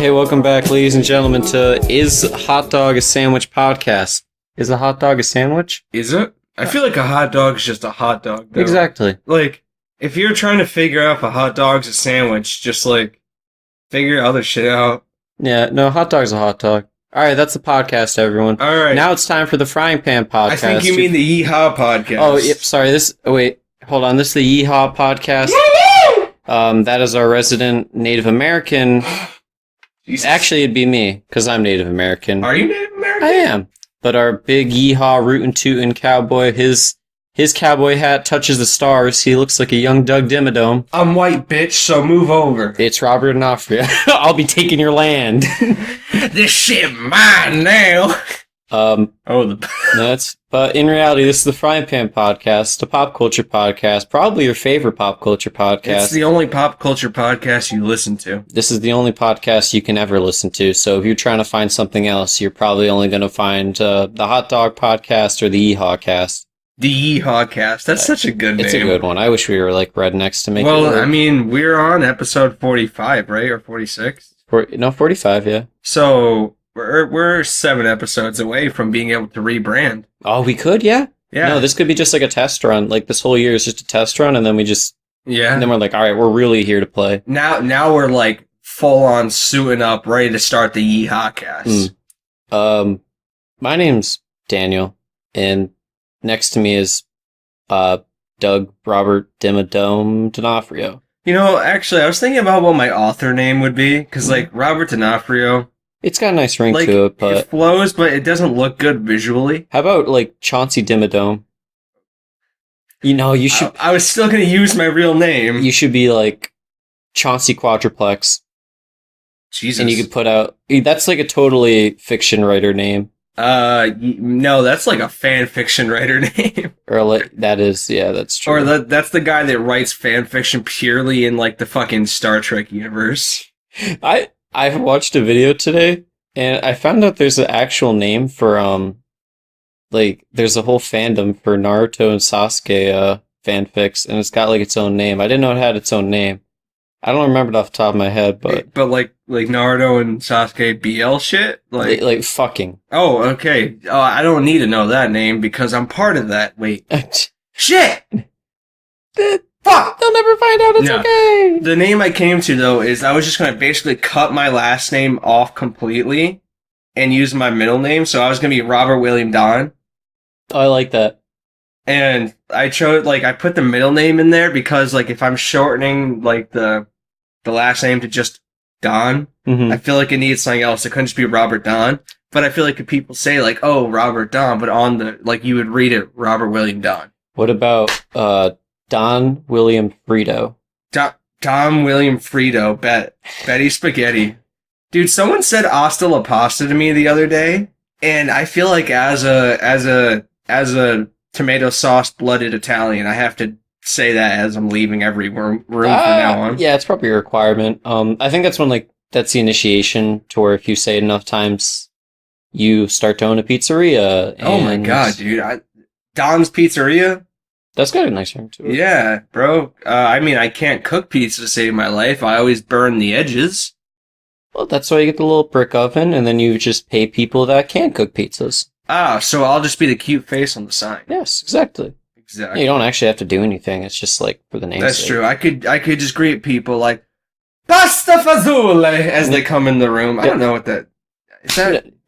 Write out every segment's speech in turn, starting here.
Hey, welcome back, ladies and gentlemen, to Is a Hot Dog a Sandwich podcast. Is a hot dog a sandwich? Is it? I feel like a hot dog is just a hot dog, though. Exactly. Like, if you're trying to figure out if a hot dog's a sandwich, just, like, figure other shit out. Yeah, no, hot dog's a hot dog. Alright, that's the podcast, everyone. Alright. Now it's time for the Frying Pan podcast. I think you mean the Yeehaw podcast. Oh, yep, sorry, wait, hold on, this is the Yeehaw podcast. That is our resident Native American. Jesus. Actually, it'd be me, because I'm Native American. Are you Native American? I am. But our big yeehaw rootin' tootin' cowboy, his cowboy hat touches the stars. He looks like a young Doug Dimmadome. I'm white, bitch, so move over. It's Robert D'Onofrio. I'll be taking your land. This shit mine now. But in reality, this is the Frying Pan podcast, a pop culture podcast, probably your favorite pop culture podcast. It's the only pop culture podcast you listen to. This is the only podcast you can ever listen to. So if you're trying to find something else, you're probably only going to find the Hot Dog podcast or the Yeehaw cast. The Yeehaw cast. That's such a good name. It's a good one. I wish we were like rednecks to make it work. Well, I mean, we're on episode 45, right? Or 46? 45, yeah. So we're 7 episodes away from being able to rebrand. Oh, we could, yeah? Yeah. No, this could be just like a test run. Like this whole year is just a test run, and then we just... Yeah. And then we're like, all right, we're really here to play. Now we're like full on suiting up, ready to start the Yeehaw cast. My name's Daniel, and next to me is Doug Robert Dimmadome D'Onofrio. You know, actually, I was thinking about what my author name would be, because like Robert D'Onofrio, it's got a nice ring like, to it, but it flows, but it doesn't look good visually. How about like Chauncey Dimmadome? You know, you should. I was still going to use my real name. You should be like Chauncey Quadruplex. Jesus. And you could put out. That's like a totally fiction writer name. No, that's like a fan fiction writer name. Or like, that is, yeah, that's true. Or that's the guy that writes fan fiction purely in like the fucking Star Trek universe. I've watched a video today, and I found out there's an actual name for like there's a whole fandom for Naruto and Sasuke fanfics, and it's got like its own name. I didn't know it had its own name. I don't remember it off the top of my head, but like Naruto and Sasuke BL shit, like fucking. Oh, okay. Oh, I don't need to know that name because I'm part of that. Wait, shit. Fuck. They'll never find out. It's okay. The name I came to though is I was just gonna basically cut my last name off completely and use my middle name, so I was gonna be Robert William Don. Oh, I like that. And I chose I put the middle name in there because like if I'm shortening like the last name to just Don, I feel like it needs something else. It couldn't just be Robert Don. But I feel like if people say like, oh, Robert Don, but on the you would read it Robert William Don. What about Don William Frito? Don William Frito, Betty Spaghetti. Dude, someone said hasta la pasta to me the other day, and I feel like as a tomato sauce blooded Italian, I have to say that as I'm leaving every room from now on. Yeah, it's probably a requirement. I think that's when that's the initiation to where if you say it enough times, you start to own a pizzeria. Oh my god, dude! Don's Pizzeria. That's got a nice ring to it. Yeah, bro. I mean, I can't cook pizza to save my life. I always burn the edges. Well, that's why you get the little brick oven, and then you just pay people that can cook pizzas. Ah, so I'll just be the cute face on the sign. Yes, exactly. Exactly. You don't actually have to do anything. It's just like for the name. That's true. I could just greet people like pasta fazoole as they come in the room. I don't know what that is.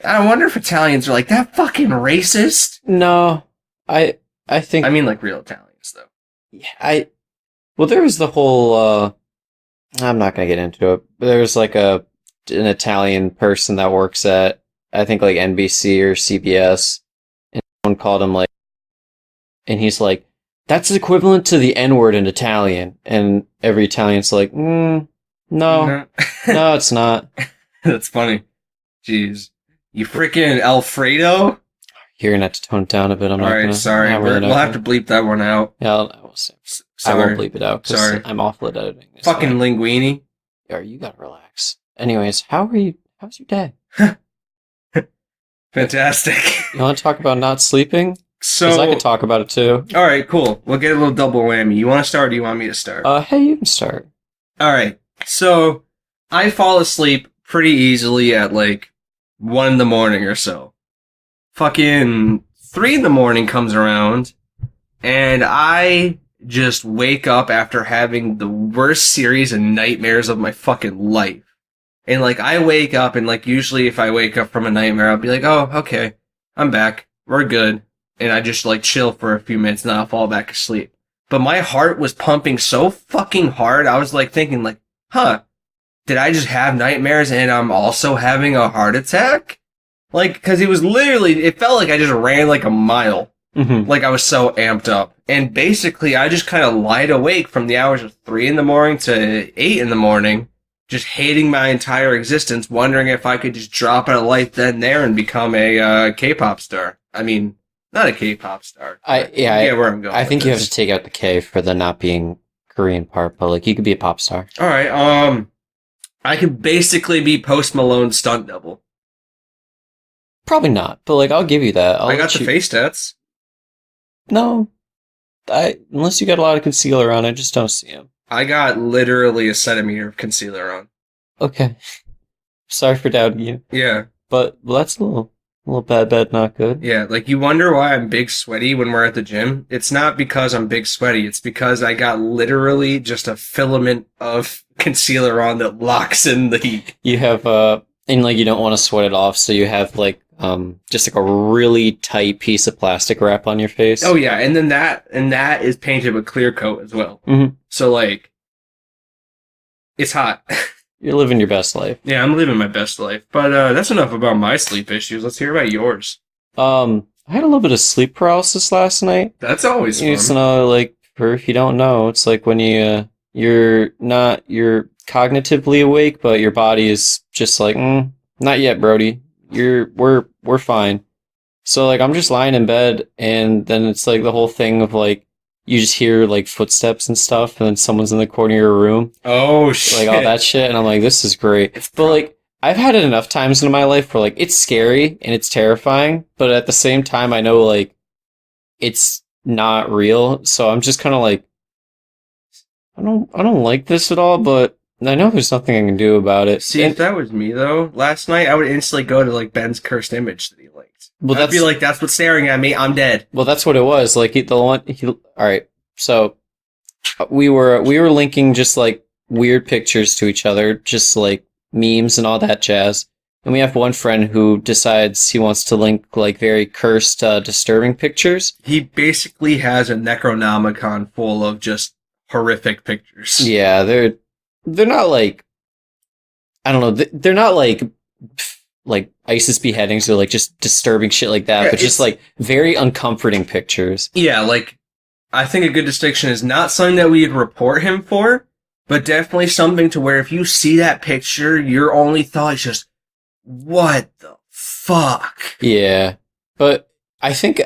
I wonder if Italians are like that fucking racist. No, I think. I mean, like real Italians though. Yeah, well, there was the whole. I'm not gonna get into it. But there's like an Italian person that works at I think like NBC or CBS, and someone called him like. And he's like, that's equivalent to the N-word in Italian. And every Italian's like, no, it's not. That's funny. Jeez. You freaking Alfredo? You're going to have to tone it down a bit. I'm not Alright, sorry. We'll have to bleep that one out. Yeah, I won't bleep it out because I'm awful at editing. Fucking linguine. Yeah, you got to relax. Anyways, how's your day? Fantastic. You want to talk about not sleeping? So I could talk about it too. All right, cool. We'll get a little double whammy. You want to start or do you want me to start? Hey, you can start. All right. So I fall asleep pretty easily at like 1 in the morning or so. Fucking 3 in the morning comes around, and I just wake up after having the worst series of nightmares of my fucking life. And like I wake up, and like usually if I wake up from a nightmare, I'll be like, oh, okay, I'm back. We're good. And I just like chill for a few minutes and then I'll fall back asleep. But my heart was pumping so fucking hard, I was like thinking like, huh, did I just have nightmares and I'm also having a heart attack? Like, cause it was literally, it felt like I just ran like a mile. Mm-hmm. Like I was so amped up. And basically I just kind of lied awake from the hours of 3 in the morning to 8 in the morning, just hating my entire existence, wondering if I could just drop out of life then and there and become a K-pop star. I mean, not a K-pop star. Yeah, where I'm going. I think you have to take out the K for the not being Korean part, but like you could be a pop star. All right. I could basically be Post Malone's stunt double. Probably not, but like I'll give you that. I got the face tats. No, unless you got a lot of concealer on, I just don't see him. I got literally a centimeter of concealer on. Okay, sorry for doubting you. Yeah, but that's a little bad, not good. Yeah, like you wonder why I'm big sweaty when we're at the gym. It's not because I'm big sweaty. It's because I got literally just a filament of concealer on that locks in the heat. You have and like you don't want to sweat it off, so you have like just like a really tight piece of plastic wrap on your face. Oh yeah, and then that is painted with clear coat as well. Mm-hmm. So like, it's hot. You're living your best life. Yeah, I'm living my best life. But that's enough about my sleep issues. Let's hear about yours. I had a little bit of sleep paralysis last night. That's always fun. It's like, for if you don't know, it's like when you're cognitively awake, but your body is just like, not yet, Brody. We're fine. So like I'm just lying in bed, and then it's like the whole thing of like you just hear like footsteps and stuff, and then someone's in the corner of your room. Oh shit! Like all that shit, and I'm like, this is great. But like I've had it enough times in my life where like it's scary and it's terrifying, but at the same time I know like it's not real. So I'm just kind of like, I don't like this at all, but I know there's nothing I can do about it. See, if that was me though, last night I would instantly go to like Ben's cursed image that he liked. Well, I'd be like, that's what's staring at me. I'm dead. Well, that's what it was. Like all right. So we were linking just like weird pictures to each other, just like memes and all that jazz. And we have one friend who decides he wants to link like very cursed, disturbing pictures. He basically has a Necronomicon full of just horrific pictures. Yeah, they're not like, I don't know, they're not like ISIS beheadings or like just disturbing shit like that, but just like very uncomforting pictures. Yeah, like I think a good distinction is not something that we'd report him for, but definitely something to where if you see that picture, your only thought is just, what the fuck? Yeah, but I think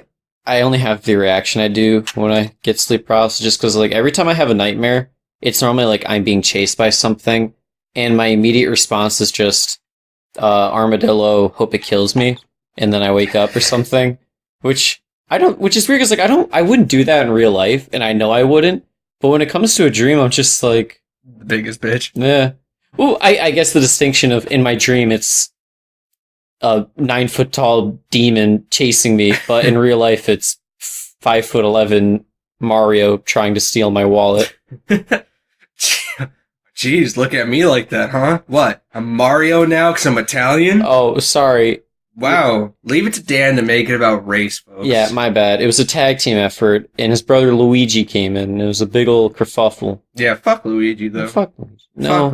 I only have the reaction I do when I get sleep paralysis, just because like every time I have a nightmare, it's normally like I'm being chased by something, and my immediate response is just armadillo, hope it kills me, and then I wake up or something, which is weird because like I wouldn't do that in real life, and I know I wouldn't, but when it comes to a dream, I'm just like the biggest bitch. Yeah. Well, I guess the distinction of in my dream it's a 9 foot tall demon chasing me, but in real life it's 5'11" Mario trying to steal my wallet. Jeez, look at me like that, huh? What? I'm Mario now because I'm Italian? Oh, sorry. Wow. Leave it to Dan to make it about race, folks. Yeah, my bad. It was a tag team effort, and his brother Luigi came in, and it was a big old kerfuffle. Yeah, fuck Luigi, though. Fuck Luigi. No.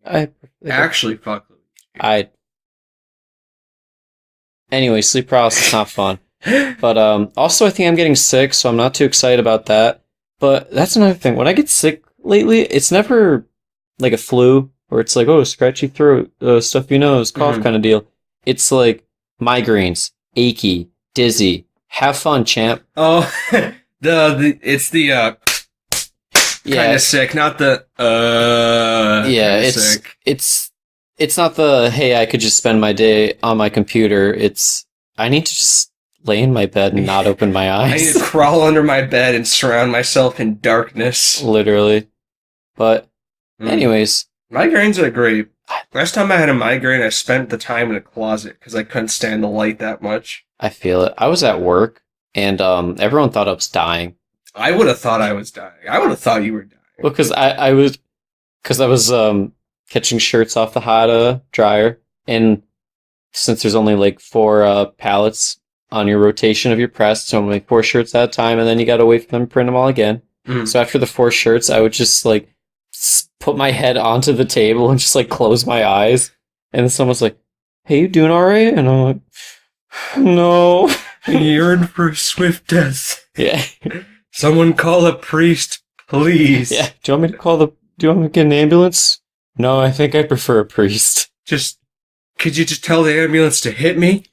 Fuck Luigi. Actually, fuck Luigi. Anyway, sleep paralysis is not fun. But also, I think I'm getting sick, so I'm not too excited about that. But that's another thing. When I get sick lately, it's never like a flu, where it's like, oh, scratchy throat, stuffy nose, cough kind of deal. It's like migraines, achy, dizzy. Have fun, champ. Oh, it's the kind of sick, not the yeah, it's sick. It's not the hey, I could just spend my day on my computer. It's I need to just lay in my bed and not open my eyes. I need to crawl under my bed and surround myself in darkness. Literally. But anyways, migraines are great. Last time I had a migraine, I spent the time in a closet because I couldn't stand the light that much. I feel it. I was at work, and everyone thought I was dying. I would have thought I was dying. I would have thought you were dying. Well, because I was catching shirts off the hot dryer, and since there's only like 4 pallets on your rotation of your press, so only 4 shirts at a time, and then you got to wait for them to print them all again. Mhm. So after the 4 shirts, I would just like put my head onto the table and just like close my eyes, and then someone's like, "Hey, you doing all right?" And I'm like, "No." You're in for a swift death. Yeah. Someone call a priest, please. Yeah. Do you want me to get an ambulance? No, I think I prefer a priest. Could you just tell the ambulance to hit me?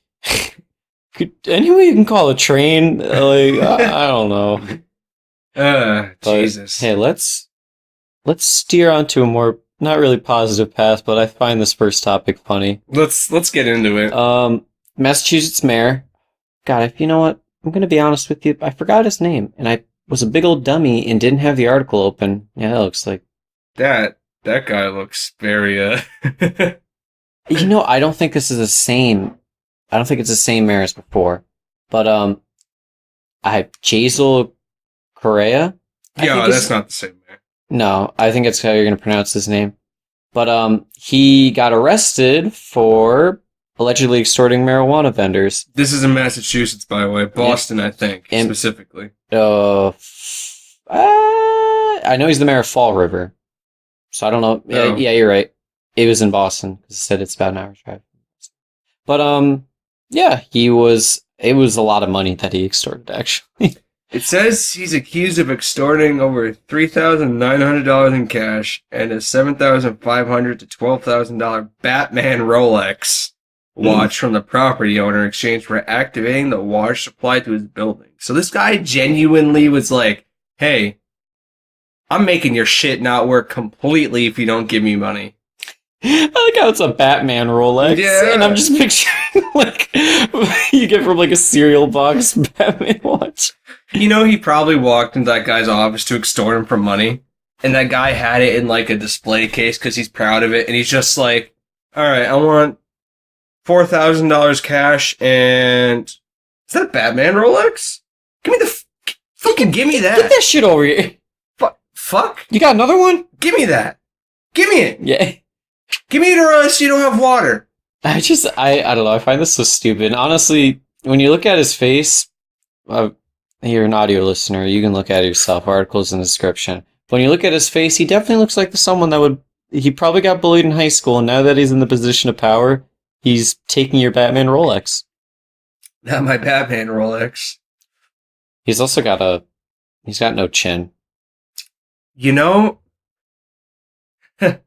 Anyway, you can call a train. Like, I don't know. But, Jesus. hey, let's steer onto a more not really positive path, but I find this first topic funny. Let's get into it. Massachusetts mayor. God, you know what? I'm gonna be honest with you. I forgot his name, and I was a big old dummy and didn't have the article open. Yeah, that looks like That guy looks very I don't think this is the same. I don't think it's the same mayor as before. But I have Jazel Correa. Yeah, that's not the same man. No, I think it's how you're going to pronounce his name. But he got arrested for allegedly extorting marijuana vendors. This is in Massachusetts, by the way. Boston, I think, specifically. I know he's the mayor of Fall River. So I don't know. Oh. Yeah, you're right. It was in Boston, because it said it's about an hour's drive. But yeah, it was a lot of money that he extorted, actually. It says he's accused of extorting over $3,900 in cash and a $7,500 to $12,000 Batman Rolex watch from the property owner in exchange for activating the water supply to his building. So this guy genuinely was like, "Hey, I'm making your shit not work completely if you don't give me money." I like how it's a Batman Rolex, Yeah. and I'm just picturing like you get from like a cereal box Batman watch. You know, he probably walked into that guy's office to extort him for money, and that guy had it in like a display case because he's proud of it, and he's just like, "All right, I want $4,000 cash, and is that a Batman Rolex? Give me fucking give me that. Get that shit over here. Fuck. You got another one? Give me that. Give me it. Yeah. Give me it, or else you don't have water." I don't know. I find this so stupid. Honestly, when you look at his face, you're an audio listener. You can look at it yourself. Articles in the description. When you look at his face, he definitely looks like someone he probably got bullied in high school, and now that he's in the position of power, he's taking your Batman Rolex. Not my Batman Rolex. He's also he's got no chin. You know, that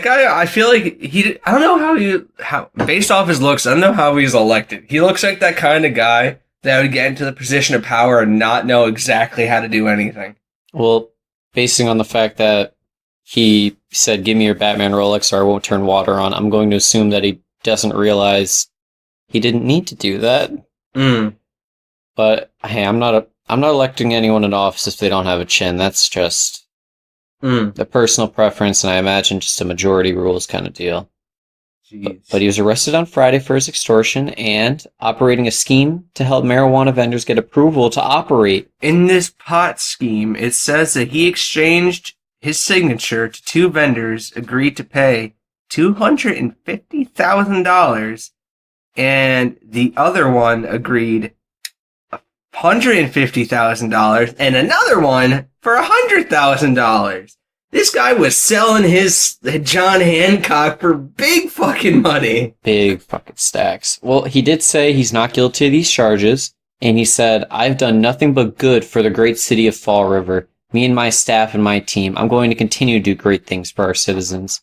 guy, I feel like I don't know how, based off his looks, I don't know how he's elected. He looks like that kind of guy that would get into the position of power and not know exactly how to do anything. Well, basing on the fact that he said, "Give me your Batman Rolex or I won't turn water on," I'm going to assume that he doesn't realize he didn't need to do that. But hey, I'm not electing anyone in office if they don't have a chin. That's just the personal preference, and I imagine just a majority rules kind of deal. But he was arrested on Friday for his extortion and operating a scheme to help marijuana vendors get approval to operate. In this pot scheme, it says that he exchanged his signature to 2 vendors, agreed to pay $250,000, and the other one agreed $150,000, and another one for $100,000. This guy was selling his John Hancock for big fucking money. Big fucking stacks. Well, he did say he's not guilty of these charges, and he said, "I've done nothing but good for the great city of Fall River. Me and my staff and my team. I'm going to continue to do great things for our citizens.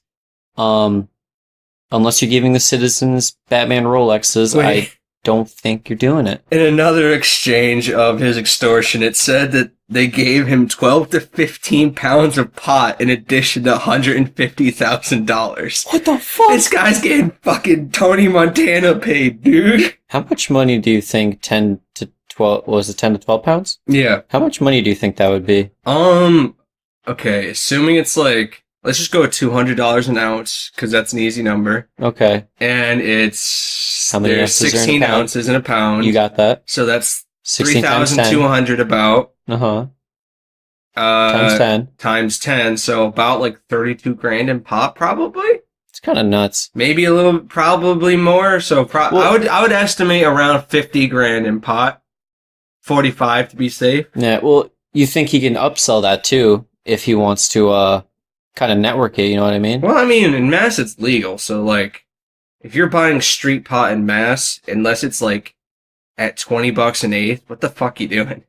Unless you're giving the citizens Batman Rolexes, I don't think you're doing it." In another exchange of his extortion, it said that they gave him 12 to 15 pounds of pot in addition to $150,000. What the fuck? This guy's getting fucking Tony Montana paid, dude. How much money do you think 10 to 12, was it 10 to 12 pounds? Yeah. How much money do you think that would be? Okay, assuming it's like let's just go with $200 an ounce because that's an easy number. Okay. And it's How many there's ounces are in a 16 pound? ounces in a pound. You got that. So that's 16 times 10. 3,200 about. Uh-huh. Times 10. Times 10. So about like 32 grand in pot, probably. It's kind of nuts. Maybe a little, probably more. So Well- I would estimate around 50 grand in pot. 45 to be safe. Yeah, well, you think he can upsell that too if he wants to kind of network it, you know what I mean? Well, I mean, in Mass it's legal. So like, if you're buying street pot in Mass, unless it's like at $20 an eighth, what the fuck you doing?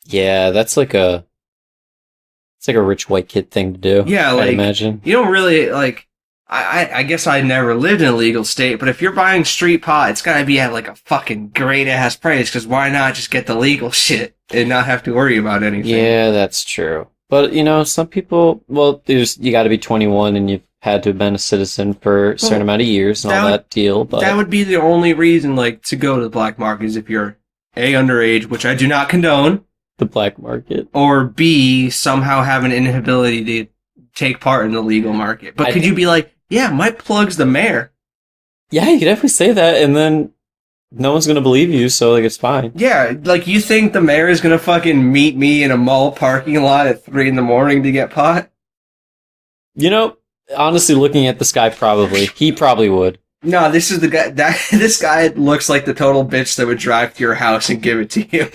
Yeah, it's like a rich white kid thing to do. Yeah, I'd like, imagine. you don't really like. I guess I never lived in a legal state, but if you're buying street pot, it's gotta be at like a fucking great ass price. Because why not just get the legal shit and not have to worry about anything? Yeah, that's true. But you know, some people. Well, you got to be 21 and you've had to have been a citizen for a certain amount of years and all that deal. But that would be the only reason, like, to go to the black market is if you're A, underage, which I do not condone, the black market, or B, somehow have an inability to take part in the legal market. But could you be like, yeah, my plug's the mayor? Yeah, you could definitely say that, and then no one's gonna believe you, so like it's fine. Yeah, like you think the mayor is gonna fucking meet me in a mall parking lot at 3 a.m. to get pot? You know, honestly, looking at this guy, he probably would. No, this is the guy. This guy looks like the total bitch that would drive to your house and give it to you.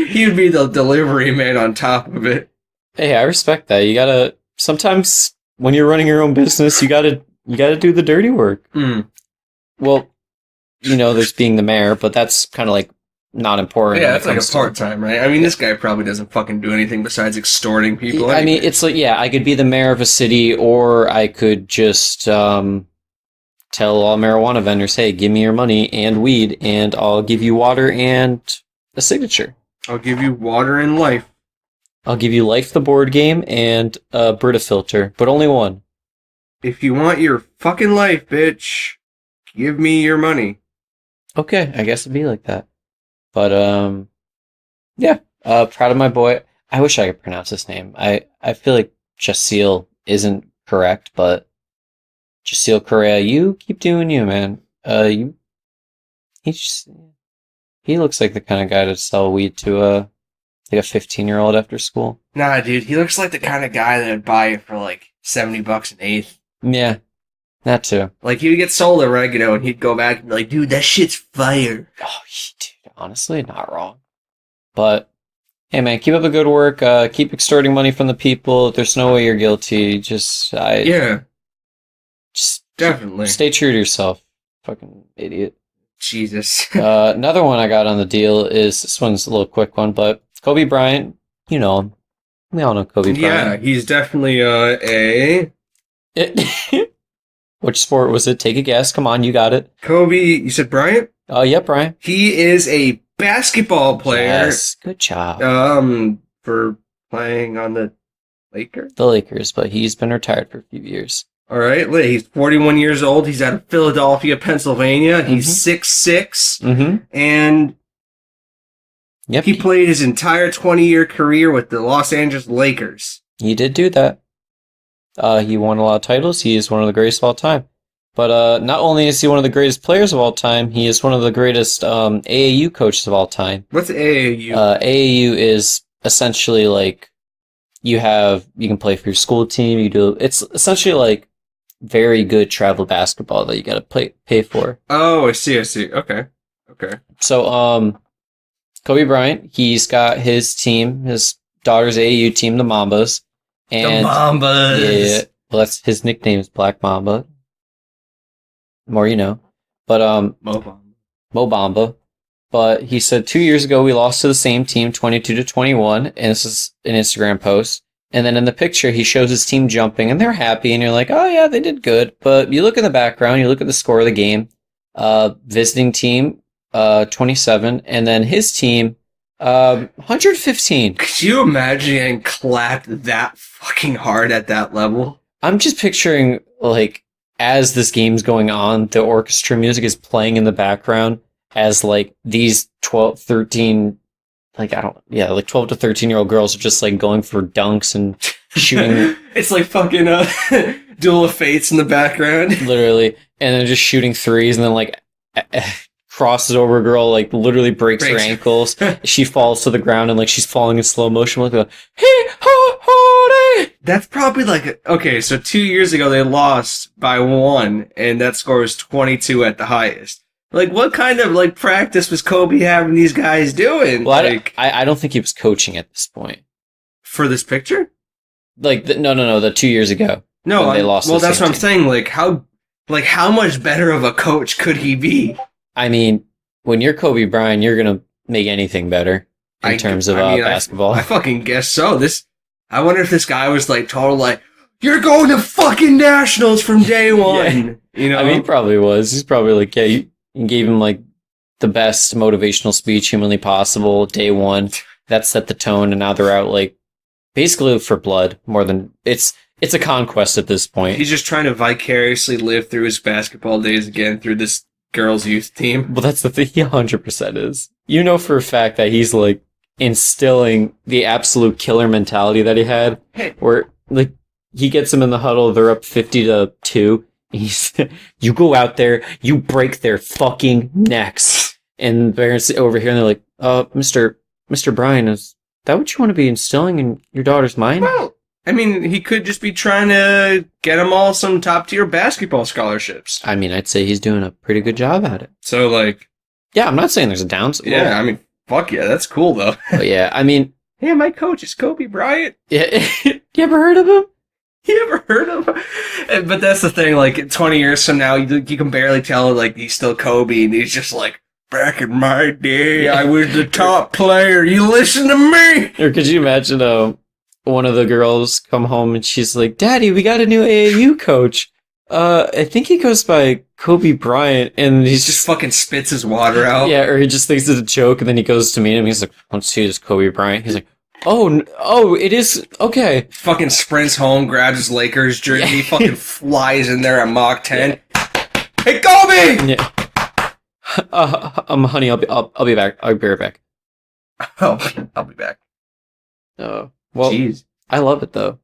He would be the delivery man on top of it. Hey, I respect that. You gotta sometimes when you're running your own business, you gotta do the dirty work. Mm. Well, you know, there's being the mayor, but that's kind of like not important. Yeah, that's like a part-time, right? I mean, this guy probably doesn't fucking do anything besides extorting people. I mean, it's like, yeah, I could be the mayor of a city, or I could just tell all marijuana vendors, hey, give me your money and weed, and I'll give you water and a signature. I'll give you water and life. I'll give you Life the board game and a Brita filter, but only one. If you want your fucking life, bitch, give me your money. Okay, I guess it'd be like that. But, yeah, proud of my boy. I wish I could pronounce his name. I feel like Jasil isn't correct, but Jasil Correa, you keep doing you, man. He looks like the kind of guy to sell weed to like a 15-year-old after school. Nah, dude, he looks like the kind of guy that would buy it for like $70 an eighth. Yeah, that too. Like, he would get sold oregano and he'd go back and be like, dude, that shit's fire. Oh, dude, honestly, not wrong. But, hey man, keep up the good work. Keep extorting money from the people. There's no way you're guilty. Just Definitely. Stay true to yourself. Fucking idiot. Jesus. Another one I got on the deal is, this one's a little quick one, but Kobe Bryant, you know him. We all know Kobe Bryant. Yeah, he's definitely a... Which sport was it? Take a guess. Come on, you got it. Kobe, you said Bryant? Oh, yeah, Bryant. He is a basketball player. Yes, good job. For playing on the Lakers? The Lakers, but he's been retired for a few years. All right, he's 41 years old. He's out of Philadelphia, Pennsylvania. He's 6'6", and yep, he played his entire 20-year career with the Los Angeles Lakers. He did do that. He won a lot of titles. He is one of the greatest of all time. But not only is he one of the greatest players of all time, he is one of the greatest AAU coaches of all time. What's AAU? AAU is essentially like you can play for your school team. It's essentially like very good travel basketball that you got to pay for. Oh, I see. Okay. So, Kobe Bryant, he's got his team, his daughter's AAU team, the Mambas. And the Mambas! Yeah, well, that's his nickname is Black Mamba. More you know. But, Mo Bamba. But he said 2 years ago we lost to the same team, 22-21, and this is an Instagram post. And then in the picture, he shows his team jumping, and they're happy, and you're like, oh yeah, they did good. But you look in the background, you look at the score of the game, visiting team, 27, and then his team, 115. Could you imagine getting clapped that fucking hard at that level? I'm just picturing, like, as this game's going on, the orchestra music is playing in the background as, like, these 12, 13... like 12 to 13-year-old girls are just like going for dunks and shooting It's like fucking Duel of Fates in the background. literally, and then just shooting threes, and then like crosses over a girl, like literally breaks her ankles. She falls to the ground, and like she's falling in slow motion. Like, That's probably like, okay, so 2 years ago they lost by 1, and that score was 22 at the highest. Like, what kind of like practice was Kobe having these guys doing? well, like, I don't think he was coaching at this point. for this picture? Like, no, the 2 years ago. No, when they lost. well, the that's same what I'm team. saying. Like how much better of a coach could he be? I mean, when you're Kobe Bryant, you're gonna make anything better in terms of basketball. I fucking guess so. I wonder if this guy was like total like, you're going to fucking nationals from day one. Yeah. You know, I mean, he probably was. He's probably like, yeah, you gave him like the best motivational speech humanly possible day one. That set the tone, and now they're out like basically for blood more than it's a conquest at this point. he's just trying to vicariously live through his basketball days again through this girls' youth team. Well, that's the thing. He 100% is. You know for a fact that he's like instilling the absolute killer mentality that he had, where like he gets them in the huddle. They're up 50-2. He's you go out there, you break their fucking necks, and parents over here and they're like, Mr. Bryan, is that what you want to be instilling in your daughter's mind? Well, I mean, he could just be trying to get them all some top tier basketball scholarships. I mean, I'd say he's doing a pretty good job at it. So like, Yeah, I'm not saying there's a downside. yeah, I mean, fuck yeah, that's cool though. But yeah, I mean, Hey, my coach is Kobe Bryant. yeah, you ever heard of him? You ever heard of him? But that's the thing, like, 20 years from now, you can barely tell, like, he's still Kobe, and he's just like, back in my day, I was the top player. You listen to me! Or could you imagine one of the girls come home and she's like, Daddy, we got a new AAU coach. I think he goes by Kobe Bryant, and he's Just fucking spits his water out. yeah, or he just thinks it's a joke, and then he goes to meet him. He's like, "Let's see, it's Kobe Bryant." He's like, "Oh, it is okay." Fucking sprints home, grabs his Lakers jersey, fucking flies in there at Mach 10. Hey, Kobe! Yeah. Honey, I'll be back. I'll be right back. Oh, I'll be back. Oh, well, Jeez. I love it though.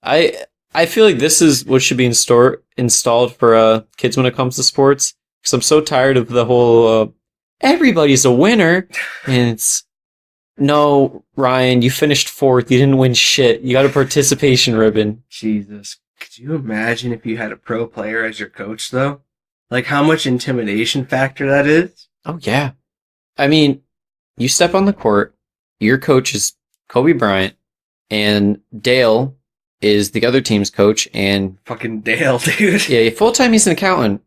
I feel like this is what should be installed for kids when it comes to sports. Because I'm so tired of the whole everybody's a winner, and it's no, Ryan, you finished 4th. You didn't win shit. You got a participation ribbon. Jesus. Could you imagine if you had a pro player as your coach, though? Like, how much intimidation factor that is? Oh yeah, I mean, you step on the court. Your coach is Kobe Bryant, and Dale is the other team's coach, and Fucking Dale, dude. yeah, full time he's an accountant.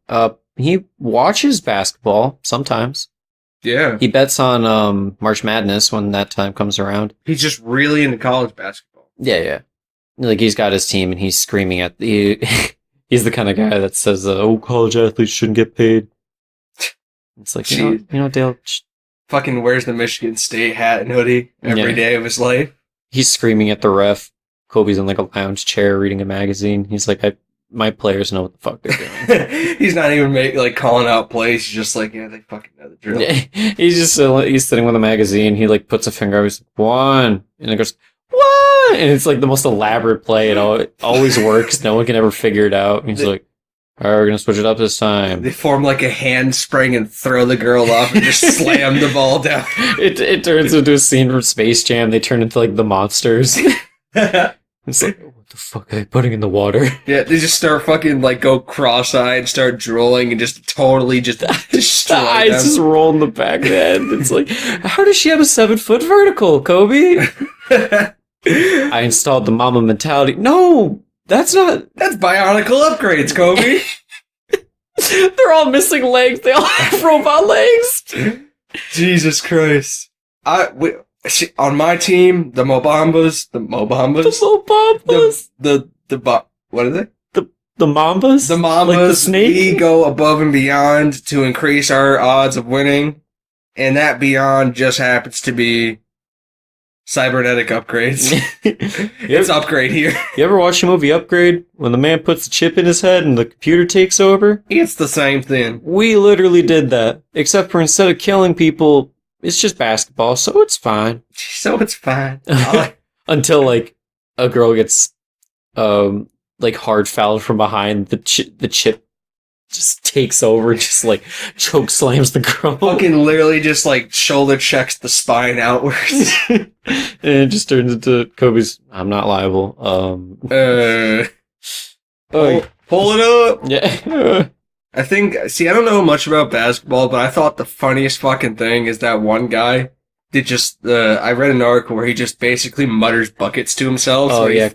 He watches basketball sometimes. Yeah. He bets on March Madness when that time comes around. He's just really into college basketball. Yeah. Like he's got his team and he's screaming at the. He's the kind of guy that says, "Oh, college athletes shouldn't get paid." It's like you know, Dale. Fucking wears the Michigan State hat and hoodie every day of his life. He's screaming at the ref. Kobe's in like a lounge chair reading a magazine. He's like, my players know what the fuck they're doing. He's not even calling out plays. He's just like, yeah, they fucking know the drill. Yeah, he's sitting with a magazine. He like puts a finger up. He's like, 1, and it goes 1, and it's like the most elaborate play. It always works. No one can ever figure it out. And he's like, all right, we're gonna switch it up this time. They form like a handspring and throw the girl off and just slam the ball down. It turns into a scene from Space Jam. They turn into like the monsters. It's like, what the fuck are they putting in the water? Yeah, they just start fucking go cross-eyed, start drooling, and just totally just destroy The eyes them. just roll in the back of the head. It's like, how does she have a 7-foot vertical, Kobe? I installed the mama mentality. No, that's not. That's bionicle upgrades, Kobe. They're all missing legs. They all have robot legs. Jesus Christ. On my team, the Mobambas. The Mambas. What are they? The Mambas? The Mambas. Like the snake? We go above and beyond to increase our odds of winning. And that beyond just happens to be cybernetic upgrades. It's upgrade here. You ever watch the movie Upgrade? When the man puts the chip in his head and the computer takes over? It's the same thing. We literally did that. Except for instead of killing people, it's just basketball, so it's fine. So it's fine. Until a girl gets like hard fouled from behind, the chip just takes over, just like choke slams the girl. Fucking literally just like shoulder checks the spine outwards. And it just turns into Kobe's, I'm not liable. Pull it up. Yeah. I don't know much about basketball, but I thought the funniest fucking thing is that one guy did just, I read an article where he just basically mutters buckets to himself.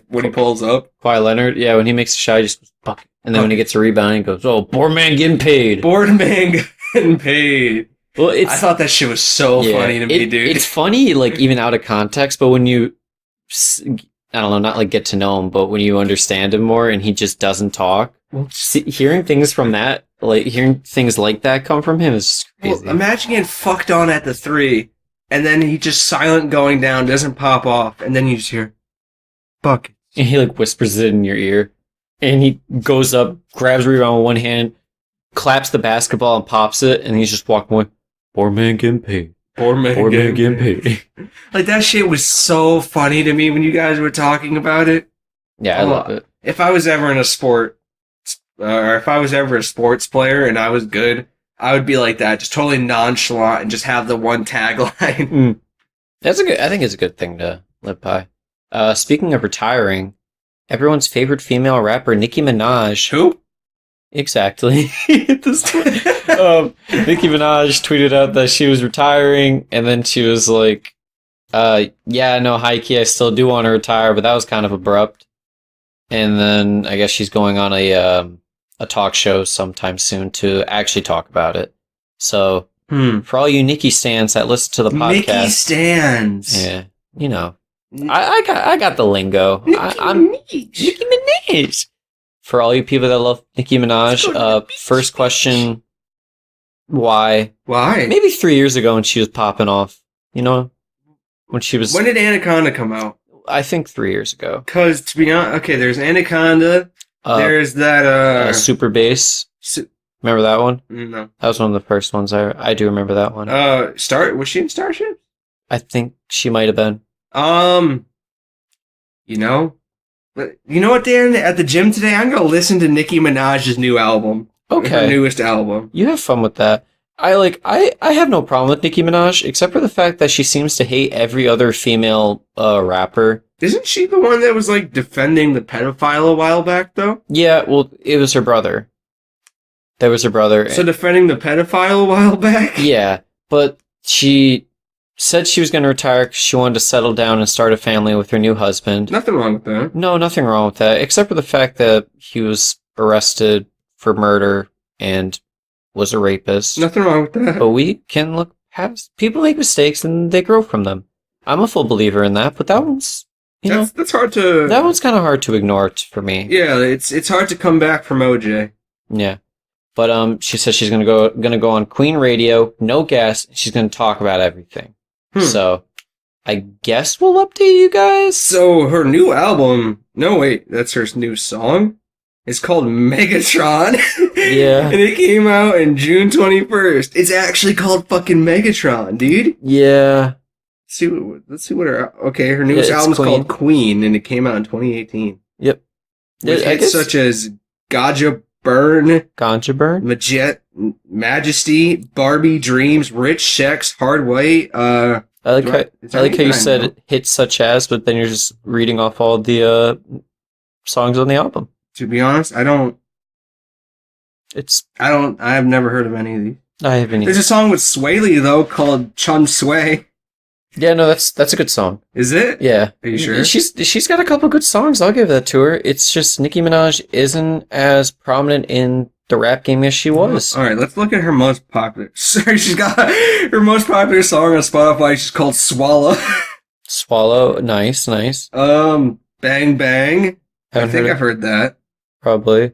When he pulls up. Kawhi Leonard, yeah, when he makes a shot, he just goes, bucket. And then when he gets a rebound, he goes, oh, poor man getting paid. Bored man getting paid. Well, I thought that shit was so funny to me, dude. It's funny, like, even out of context, but when you, I don't know, not like get to know him, but when you understand him more and he just doesn't talk, hearing things like that come from him is crazy. Well, imagine getting fucked on at the 3, and then he just silent going down, doesn't pop off, and then you just hear, bucket. And he like whispers it in your ear. And he goes up, grabs the rebound with one hand, claps the basketball and pops it, and he's just walking away. Poor man getting paid. Poor man getting paid. Like, that shit was so funny to me when you guys were talking about it. Yeah, I love it. If I was ever in a sport, or if I was ever a sports player and I was good, I would be like that, just totally nonchalant and just have the one tagline. I think it's a good thing to live by. Speaking of retiring, everyone's favorite female rapper, Nicki Minaj. Who? Exactly. Nicki Minaj tweeted out that she was retiring, and then she was like, yeah, no, high-key, I still do want to retire, but that was kind of abrupt. And then I guess she's going on a talk show sometime soon to actually talk about it. So, for all you Nicki stans that listen to the podcast. Nicki stans. Yeah, you know. I got the lingo. I'm Nicki Minaj. For all you people that love Nicki Minaj, first question, why? Why? Maybe 3 years ago when she was popping off. You know? When did Anaconda come out? I think 3 years ago. Because, to be honest, okay, there's Anaconda, there's that, Super Bass. Remember that one? No. That was one of the first ones. I do remember that one. Was she in Starship? I think she might have been. You know what, Dan? At the gym today, I'm gonna listen to Nicki Minaj's new album. Okay. Her newest album. You have fun with that. I have no problem with Nicki Minaj, except for the fact that she seems to hate every other female rapper. Isn't she the one that was, like, defending the pedophile a while back, though? Yeah, well, it was her brother. That was her brother. So defending the pedophile a while back? Yeah, but she said she was going to retire because she wanted to settle down and start a family with her new husband. Nothing wrong with that. No, nothing wrong with that, except for the fact that he was arrested for murder and was a rapist. Nothing wrong with that. But we can look past. People make mistakes and they grow from them. I'm a full believer in that, but that one's, that's hard to... That one's kind of hard to ignore for me. Yeah, it's hard to come back from OJ. Yeah. But she says she's gonna go on Queen Radio, no guest. She's gonna talk about everything. So, I guess we'll update you guys. So her new album, no wait, that's her new song. It's called Megatron. Yeah. And it came out in June 21st. It's actually called fucking Megatron, dude. Yeah. Let's see what her newest album's called Queen, and it came out in 2018. Yep. With hits such as Ganja Burn, Majesty, Barbie Dreams, Rich Sex, Hard Way. I like how you said hits such as, but then you're just reading off all the songs on the album. To be honest, I've never heard of any of these. I haven't either. There's a song with Sway Lee though called Chun Sway. Yeah, no, that's a good song. Is it? Yeah. Are you sure? She's got a couple good songs. I'll give that to her. It's just Nicki Minaj isn't as prominent in the rap game as she was. All right, let's look at her most popular. Sorry, she's got her most popular song on Spotify. She's called Swallow. Swallow, nice. Bang Bang. I think I've heard that. Probably.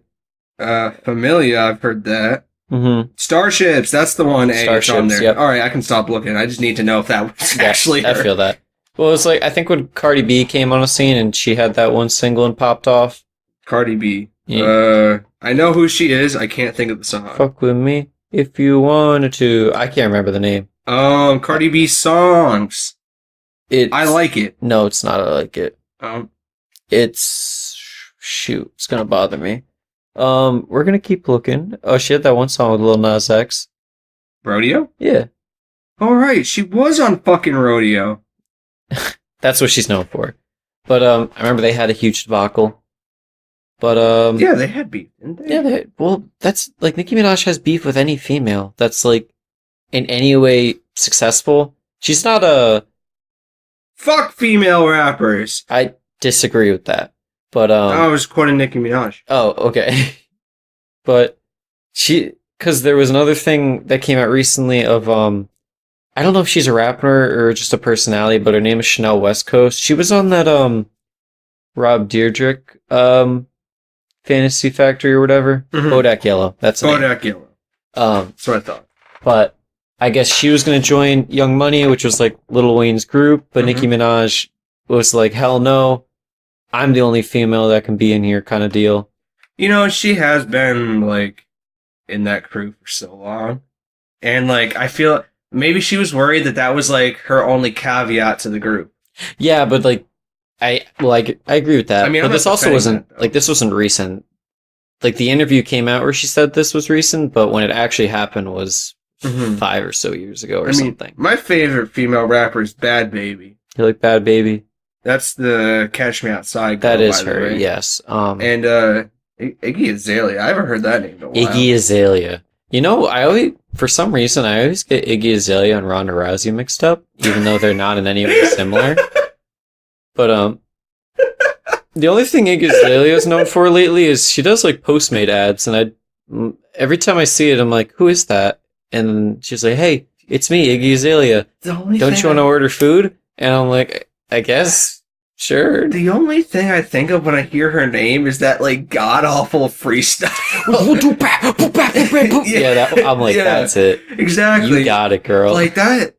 Familia, I've heard that. Mm-hmm. Starships, that's the one. It's on there. Yep. All right, I can stop looking. I just need to know if that was actually her. I feel that. Well, it's like, I think when Cardi B came on the scene and she had that one single and popped off. Cardi B. Yeah. I know who she is. I can't think of the song. Fuck with me if you wanted to. I can't remember the name. Cardi B songs. I like it. No, it's not. I like it. It's gonna bother me. We're gonna keep looking. Oh, she had that one song with Lil Nas X. Rodeo? Yeah, All right, she was on fucking Rodeo. that's what she's known for. But I remember they had a huge debacle. But Yeah, they had beef, didn't they? yeah, well, that's like Nicki Minaj has beef with any female that's like in any way successful. She's not a. Fuck female rappers. I disagree with that. But I was quoting Nicki Minaj. oh, okay. But because there was another thing that came out recently of I don't know if she's a rapper or just a personality, but her name is Chanel West Coast. She was on that Rob Dyrdek Fantasy Factory or whatever. Mhm. Bodak Yellow. That's the name. Bodak Yellow. That's what I thought. But I guess she was gonna join Young Money, which was like Lil Wayne's group, but Mhm. Nicki Minaj was like, hell no, I'm the only female that can be in here kind of deal. You know, she has been, like, in that crew for so long. And, like, I feel maybe she was worried that that was, like, her only caveat to the group. Yeah, but like I agree with that. I mean, but I'm this not also defending wasn't that, though. like this wasn't recent. Like the interview came out where she said this was recent, but when it actually happened was Mhm. 5 or so years ago or I mean, something. my favorite female rapper is Bad Baby. You like Bad Baby? That's the Catch Me Outside girl, That is by the her, way. yes. And Iggy Azalea. I haven't heard that name in a while. Iggy Azalea. You know, for some reason, I always get Iggy Azalea and Ronda Rousey mixed up, even though they're not in any way similar. But the only thing Iggy Azalea is known for lately is she does like Postmate ads, and every time I see it, I'm like, who is that? And she's like, hey, it's me, Iggy Azalea. Don't you want to order food? And I'm like, I guess, sure. The only thing I think of when I hear her name is that, like, god-awful freestyle. Yeah, I'm like, Yeah. that's it. Exactly. You got it, girl. Like that.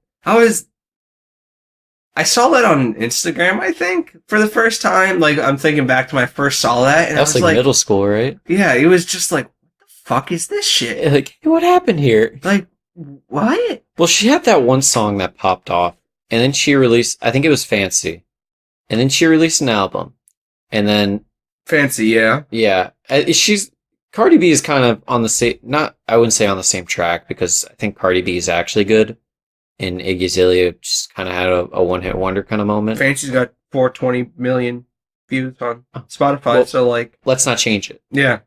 I saw that on Instagram, I think, for the first time. Like, I'm thinking back to when I first saw that, and that was like middle school, right? yeah, it was just like, what the fuck is this shit? Like, hey, what happened here? Like, what? Well, she had that one song that popped off, and then she released, I think it was Fancy, and then she released an album, and then, Fancy, yeah. yeah, Cardi B is kind of on the same, I wouldn't say on the same track, because I think Cardi B is actually good, and Iggy Azalea just kind of had a one-hit wonder kind of moment. Fancy's got 420 million views on Spotify, Well, so, like, Let's not change it. yeah.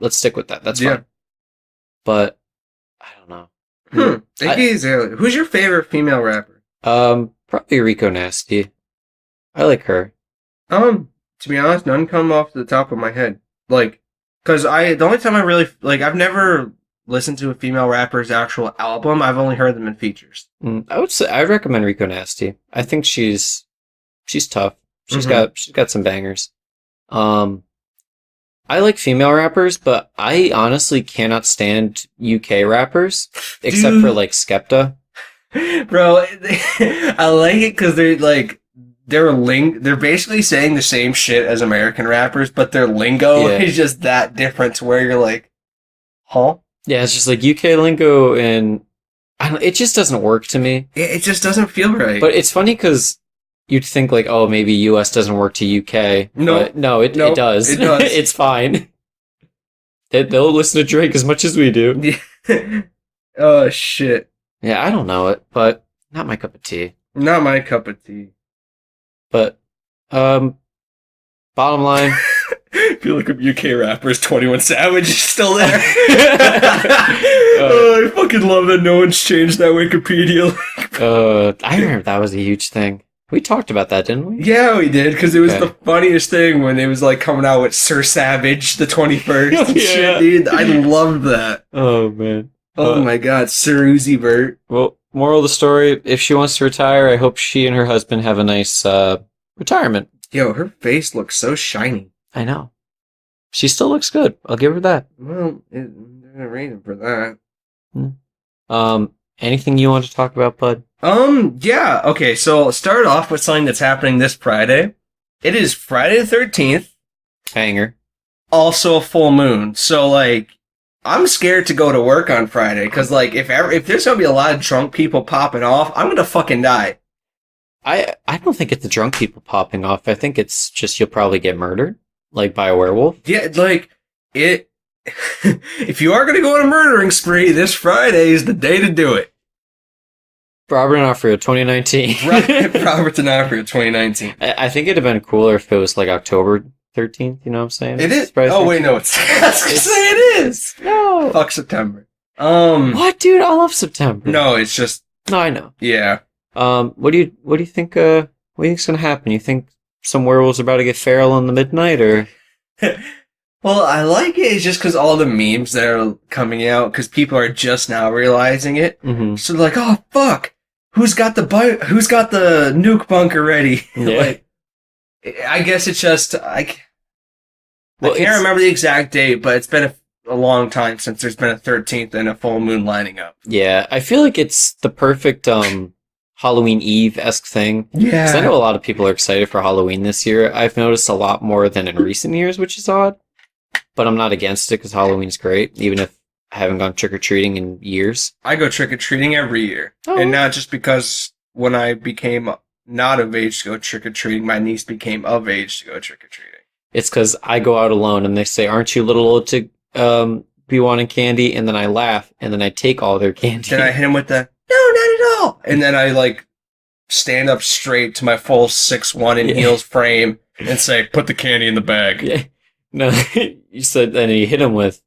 Let's stick with that. That's Yeah. fine. But, I don't know. Iggy Azalea. Who's your favorite female rapper? Probably Rico Nasty. I like her. To be honest, none come off the top of my head. Like, cause the only time I really, like, I've never listened to a female rapper's actual album. I've only heard them in features. I'd recommend Rico Nasty. I think she's tough. She's Mhm. got some bangers. I like female rappers, but I honestly cannot stand UK rappers except for Dude. like Skepta. Bro, I like it because they're basically saying the same shit as American rappers, but their lingo Yeah. is just that different to where you're like, huh? Yeah, it's just like UK lingo, and it just doesn't work to me. It just doesn't feel right. But it's funny because you'd think like, oh, maybe US doesn't work to UK. No. But no, it does. It does. It's fine. They'll listen to Drake as much as we do. Oh, shit. Yeah, I don't know it, but not my cup of tea. Not my cup of tea. But, bottom line. I feel like a UK rapper is 21 Savage is still there. I fucking love that no one's changed that Wikipedia. I remember that was a huge thing. We talked about that, didn't we? Yeah, we did, because it was Okay. the funniest thing when it was like coming out with Sir Savage the 21st and Yeah. shit, dude. I loved that. Oh, man. Oh my god, Sir Uzi Vert. Well, moral of the story, if she wants to retire, I hope she and her husband have a nice, retirement. Yo, her face looks so shiny. I know. She still looks good. I'll give her that. Well, there's a reason for that. Anything you want to talk about, bud? Yeah, okay, so I'll start off with something that's happening this Friday. It is Friday the 13th, Banger. also a full moon. So, like, I'm scared to go to work on Friday, because, like, if there's gonna be a lot of drunk people popping off, I'm gonna fucking die. I don't think it's the drunk people popping off. I think it's just you'll probably get murdered, like by a werewolf. Yeah, like it. If you are going to go on a murdering spree, this Friday is the day to do it. Robert D'Onofrio, 2019. Robert D'Onofrio, 2019. I think it'd have been cooler if it was like October 13th. You know what I'm saying? It is. Surprise Oh me. wait, no, it's. I was gonna say it is. No. Fuck September. What, dude? I love September. No, it's just. No, I know. Yeah. What do you think? What do you think's gonna happen? You think some werewolves are about to get feral in the midnight, or? Well, I like it. It's just because all the memes that are coming out, because people are just now realizing it. Mm-hmm. So they're like, "Oh fuck, who's got the nuke bunker ready?" Yeah. Like, I guess it's just I Well, can't remember the exact date, but it's been a long time since there's been a 13th and a full moon lining up. Yeah, I feel like it's the perfect Halloween Eve-esque thing. Yeah. 'Cause I know a lot of people are excited for Halloween this year. I've noticed a lot more than in recent years, which is odd. But I'm not against it because Halloween's great, even if I haven't gone trick-or-treating in years. I go trick-or-treating every year. Oh. And not just because when I became not of age to go trick-or-treating, my niece became of age to go trick-or-treating. It's because I go out alone and they say, "Aren't you a little old to be wanting candy?" And then I laugh and then I take all their candy. Then I hit him with the, "No, not at all." And then I like stand up straight to my full 6'1" in heels frame and say, "Put the candy in the bag." Yeah. No, you said, and he hit him with,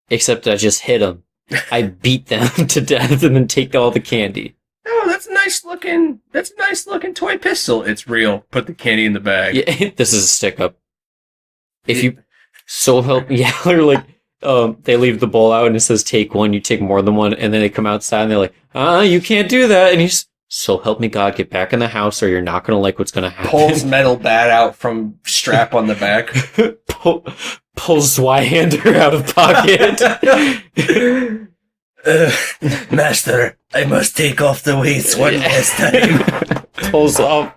except I just hit him. I beat them to death and then take all the candy. "Oh, that's a nice looking toy pistol." "It's real. Put the candy in the bag." Yeah, this is a stick up. If you so help, yeah, or like, they leave the bowl out and it says take one, you take more than one, and then they come outside and they're like, you can't do that. And he's, "So help me God, get back in the house or you're not going to like what's going to happen." Pulls metal bat out from strap on the back. Pulls Zweihander out of pocket. Master, I must take off the weights one last time. pulls out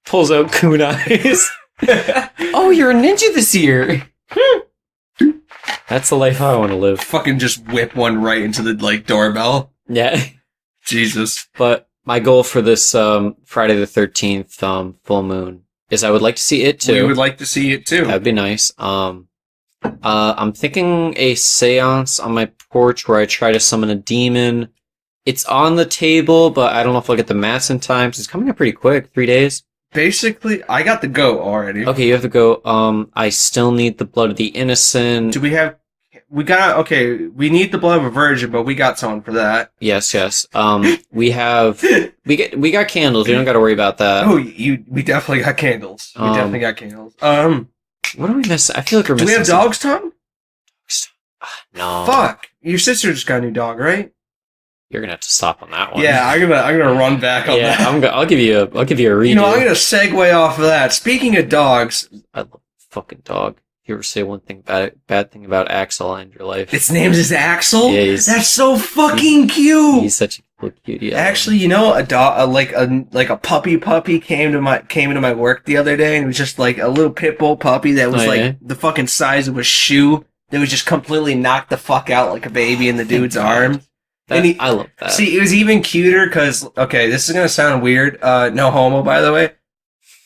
kunais. Oh, you're a ninja this year. That's the life I want to live. Fucking just whip one right into the like doorbell. Yeah. Jesus. But my goal for this Friday the 13th full moon is I would like to see it too. We would like to see it too. That'd be nice. I'm thinking a seance on my porch where I try to summon a demon. It's on the table, but I don't know if I'll get the mass in time. It's coming up pretty quick, 3 days. Basically, I got the goat already. Okay, you have to go. I still need the blood of the innocent. Do we have... We need the blood of a virgin, but we got someone for that. Yes. We got candles. We don't got to worry about that. Oh, we definitely got candles. What do we miss? I feel like we're do missing. we have dog's tongue? No. Fuck. Your sister just got a new dog, right? You're gonna have to stop on that one. Yeah, I'm gonna run back on that. I'll give you a redo. You know, I'm gonna segue off of that. Speaking of dogs, I love fucking dog. You ever say one thing bad thing about Axel in your life? its name is Axel. Yeah, that's so fucking cute. He's such a little cutie. Actually, you know, a dog, like a puppy came into my work the other day, and it was just like a little pit bull puppy that was the fucking size of a shoe. That was just completely knocked the fuck out like a baby in the dude's arms. I love that. See, it was even cuter because, okay, this is gonna sound weird. No homo, by the way.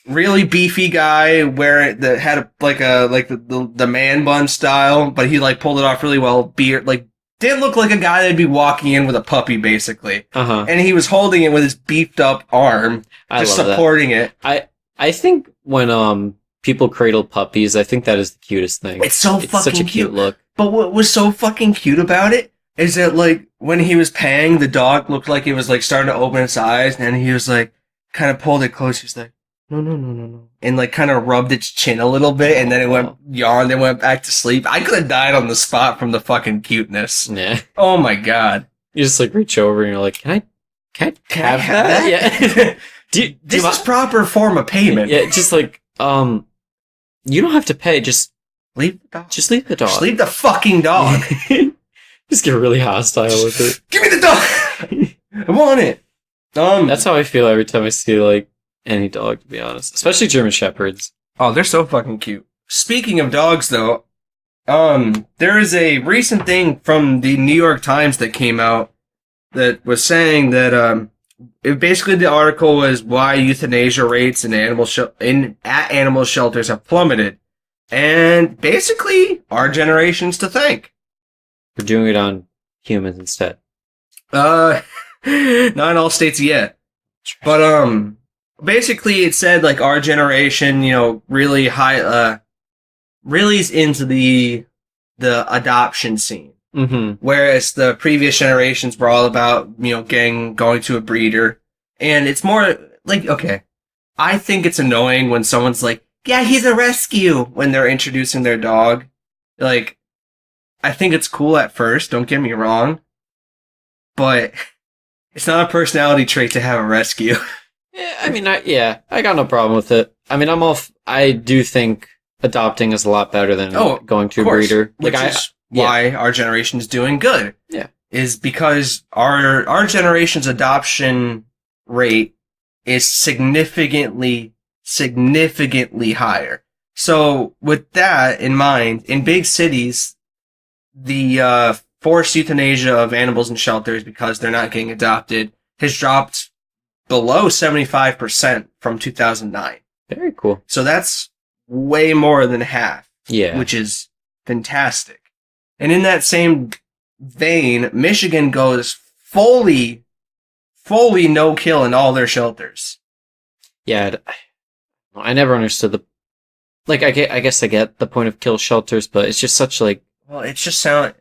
Really beefy guy wearing had the man bun style, but he like pulled it off really well. Beard, like, didn't look like a guy that'd be walking in with a puppy, basically. And he was holding it with his beefed up arm, just supporting it. I think when people cradle puppies, I think that is the cutest thing. It's fucking such a cute look. But what was so fucking cute about it is that, like, when he was paying, the dog looked like it was like starting to open its eyes, and then he was like, kind of pulled it close. He's like, no, and like kind of rubbed its chin a little bit, and then it yawned and went back to sleep. I could have died on the spot from the fucking cuteness. Yeah. Oh my god. You just like reach over and you're like, can I have that? Yeah. This is proper form of payment. Yeah, just like, you don't have to pay, just leave the dog. Just leave the dog. Just leave the fucking dog. Just get really hostile with it. Give me the dog! I want it! That's how I feel every time I see, like, any dog, to be honest. Especially German Shepherds. Oh, they're so fucking cute. Speaking of dogs, though, there is a recent thing from the New York Times that came out that was saying that, basically the article was why euthanasia rates in at animal shelters have plummeted, and basically our generation's to thank. We're doing it on humans instead. Not in all states yet, but basically it said like our generation, really really is into the adoption scene. Mm-hmm. Whereas the previous generations were all about, going to a breeder. And it's more like, okay, I think it's annoying when someone's like, yeah, he's a rescue when they're introducing their dog. Like, I think it's cool at first, don't get me wrong. But it's not a personality trait to have a rescue. Yeah, I mean, I got no problem with it. I mean, I do think adopting is a lot better than going to a breeder. Why our generation is doing good. Yeah. Is because our generation's adoption rate is significantly higher. So with that in mind, in big cities, the forced euthanasia of animals in shelters because they're not getting adopted has dropped below 75% from 2009. Very cool. So that's way more than half. Yeah. Which is fantastic. And in that same vein, Michigan goes fully no-kill in all their shelters. Yeah, I never understood I guess I get the point of kill shelters, but it's just such like... Well, it's just no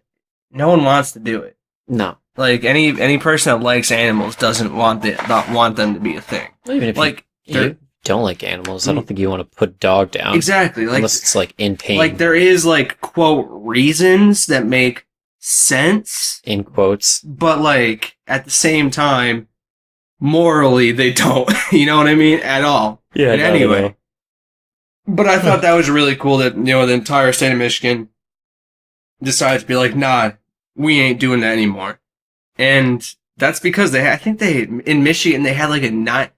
one wants to do it. No. Like, any person that likes animals doesn't want them to be a thing. Even if you don't like animals, I don't think you want to put a dog down. Exactly. Like, unless it's like in pain. Like there is like quote reasons that make sense in quotes, but like at the same time, morally they don't. You know what I mean? At all. Yeah. And anyway, but I thought that was really cool that the entire state of Michigan decided to be like, nah, we ain't doing that anymore, and that's because in Michigan they had like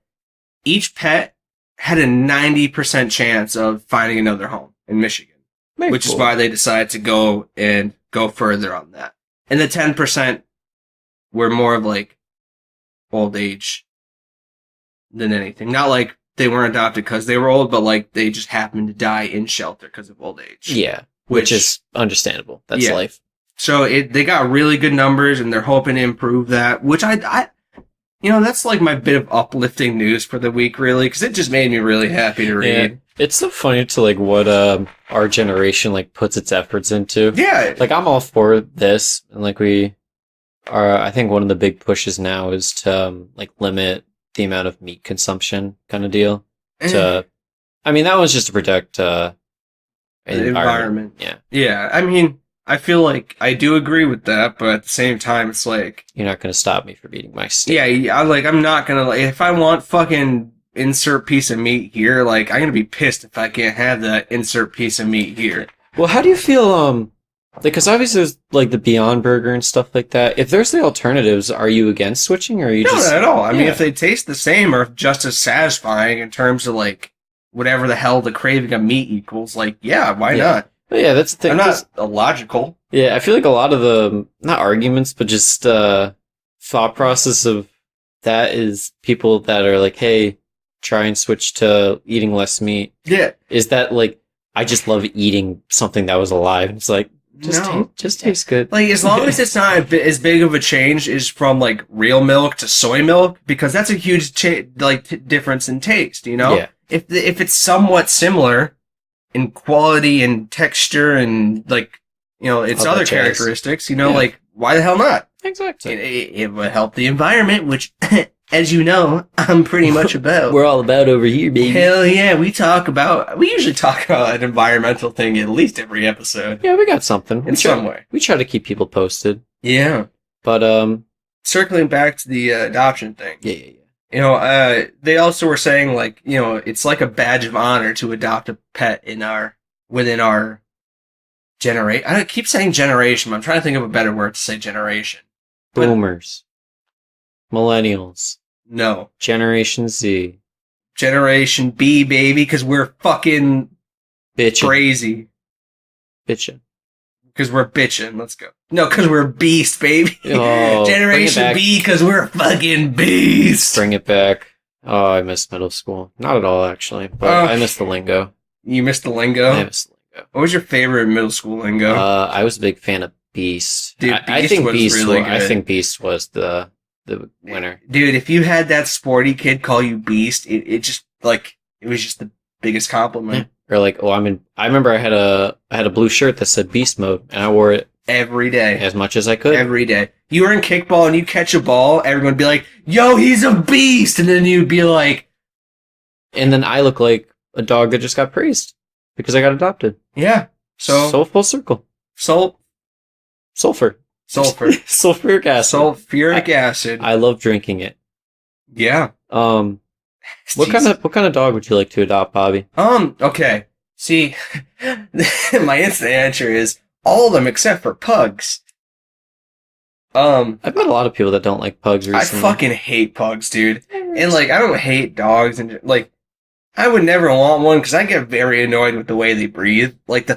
each pet had a 90% chance of finding another home in Michigan, which is why they decided to go further on that. And the 10% were more of like old age than anything. Not like they weren't adopted because they were old, but like they just happened to die in shelter because of old age. Yeah, which is understandable. That's life. So they got really good numbers, and they're hoping to improve that, which I that's like my bit of uplifting news for the week, really, because it just made me really happy to read. Yeah. It's so funny to like what our generation like puts its efforts into. Yeah. Like I'm all for this, and like I think one of the big pushes now is to like limit the amount of meat consumption kind of deal. I mean, that was just to protect the environment. Yeah. Yeah. I mean, I feel like I do agree with that, but at the same time, it's like... You're not going to stop me from eating my steak. Yeah, I'm not going to... if I want fucking insert piece of meat here, like, I'm going to be pissed if I can't have that insert piece of meat here. Well, how do you feel, because obviously there's, like, the Beyond Burger and stuff like that. If there's the alternatives, are you against switching, or are you No, just... not at all. I mean, if they taste the same or just as satisfying in terms of, like, whatever the hell the craving of meat equals, like, yeah, why not? But yeah, that's the thing. I'm not illogical. Yeah, I feel like a lot of the, not arguments, but just thought process of that is people that are like, hey, try and switch to eating less meat. Yeah. Is that like, I just love eating something that was alive. It's like, just tastes good. Like, as long as it's not as big of a change as from, like, real milk to soy milk, because that's a huge, difference in taste, Yeah. If it's somewhat similar in quality and texture and, like, its other characteristics, like, why the hell not? Exactly. It would help the environment, which, as you know, I'm pretty much about. We're all about over here, baby. Hell yeah, we usually talk about an environmental thing at least every episode. Yeah, we got something. In some way. We try to keep people posted. Yeah. But, circling back to the adoption thing. Yeah. They also were saying, like, it's like a badge of honor to adopt a pet within our generation. I keep saying generation, but I'm trying to think of a better word to say generation. Boomers. Millennials. No. Generation Z. Generation B, baby, because we're fucking Bitchin'. crazy. Bitchin'. Because we're bitching. Let's go. No, because we're beast, baby. Oh, Generation B, because we're fucking beast. Bring it back. Oh, I miss middle school. Not at all, actually. But I miss the lingo. You missed the lingo? I miss the lingo. What was your favorite middle school lingo? I was a big fan of Beast. Dude, I think was Beast. Really good. I think Beast was the winner. Dude, if you had that sporty kid call you Beast, it just like it was just the biggest compliment. Or like, I remember I had a blue shirt that said Beast Mode, and I wore it every day, as much as I could. Every day. You were in kickball and you catch a ball, everyone would be like, "Yo, he's a beast," and then you'd be like, and then I look like a dog that just got praised because I got adopted. Yeah. So full circle. Sulfur. Sulfuric acid. Sulfuric acid. I love drinking it. Yeah. What kind of dog would you like to adopt, Bobby? Okay. See, my instant answer is all of them except for pugs. I've met a lot of people that don't like pugs recently. I fucking hate pugs, dude. And like, I don't hate dogs, and like, I would never want one because I get very annoyed with the way they breathe. Like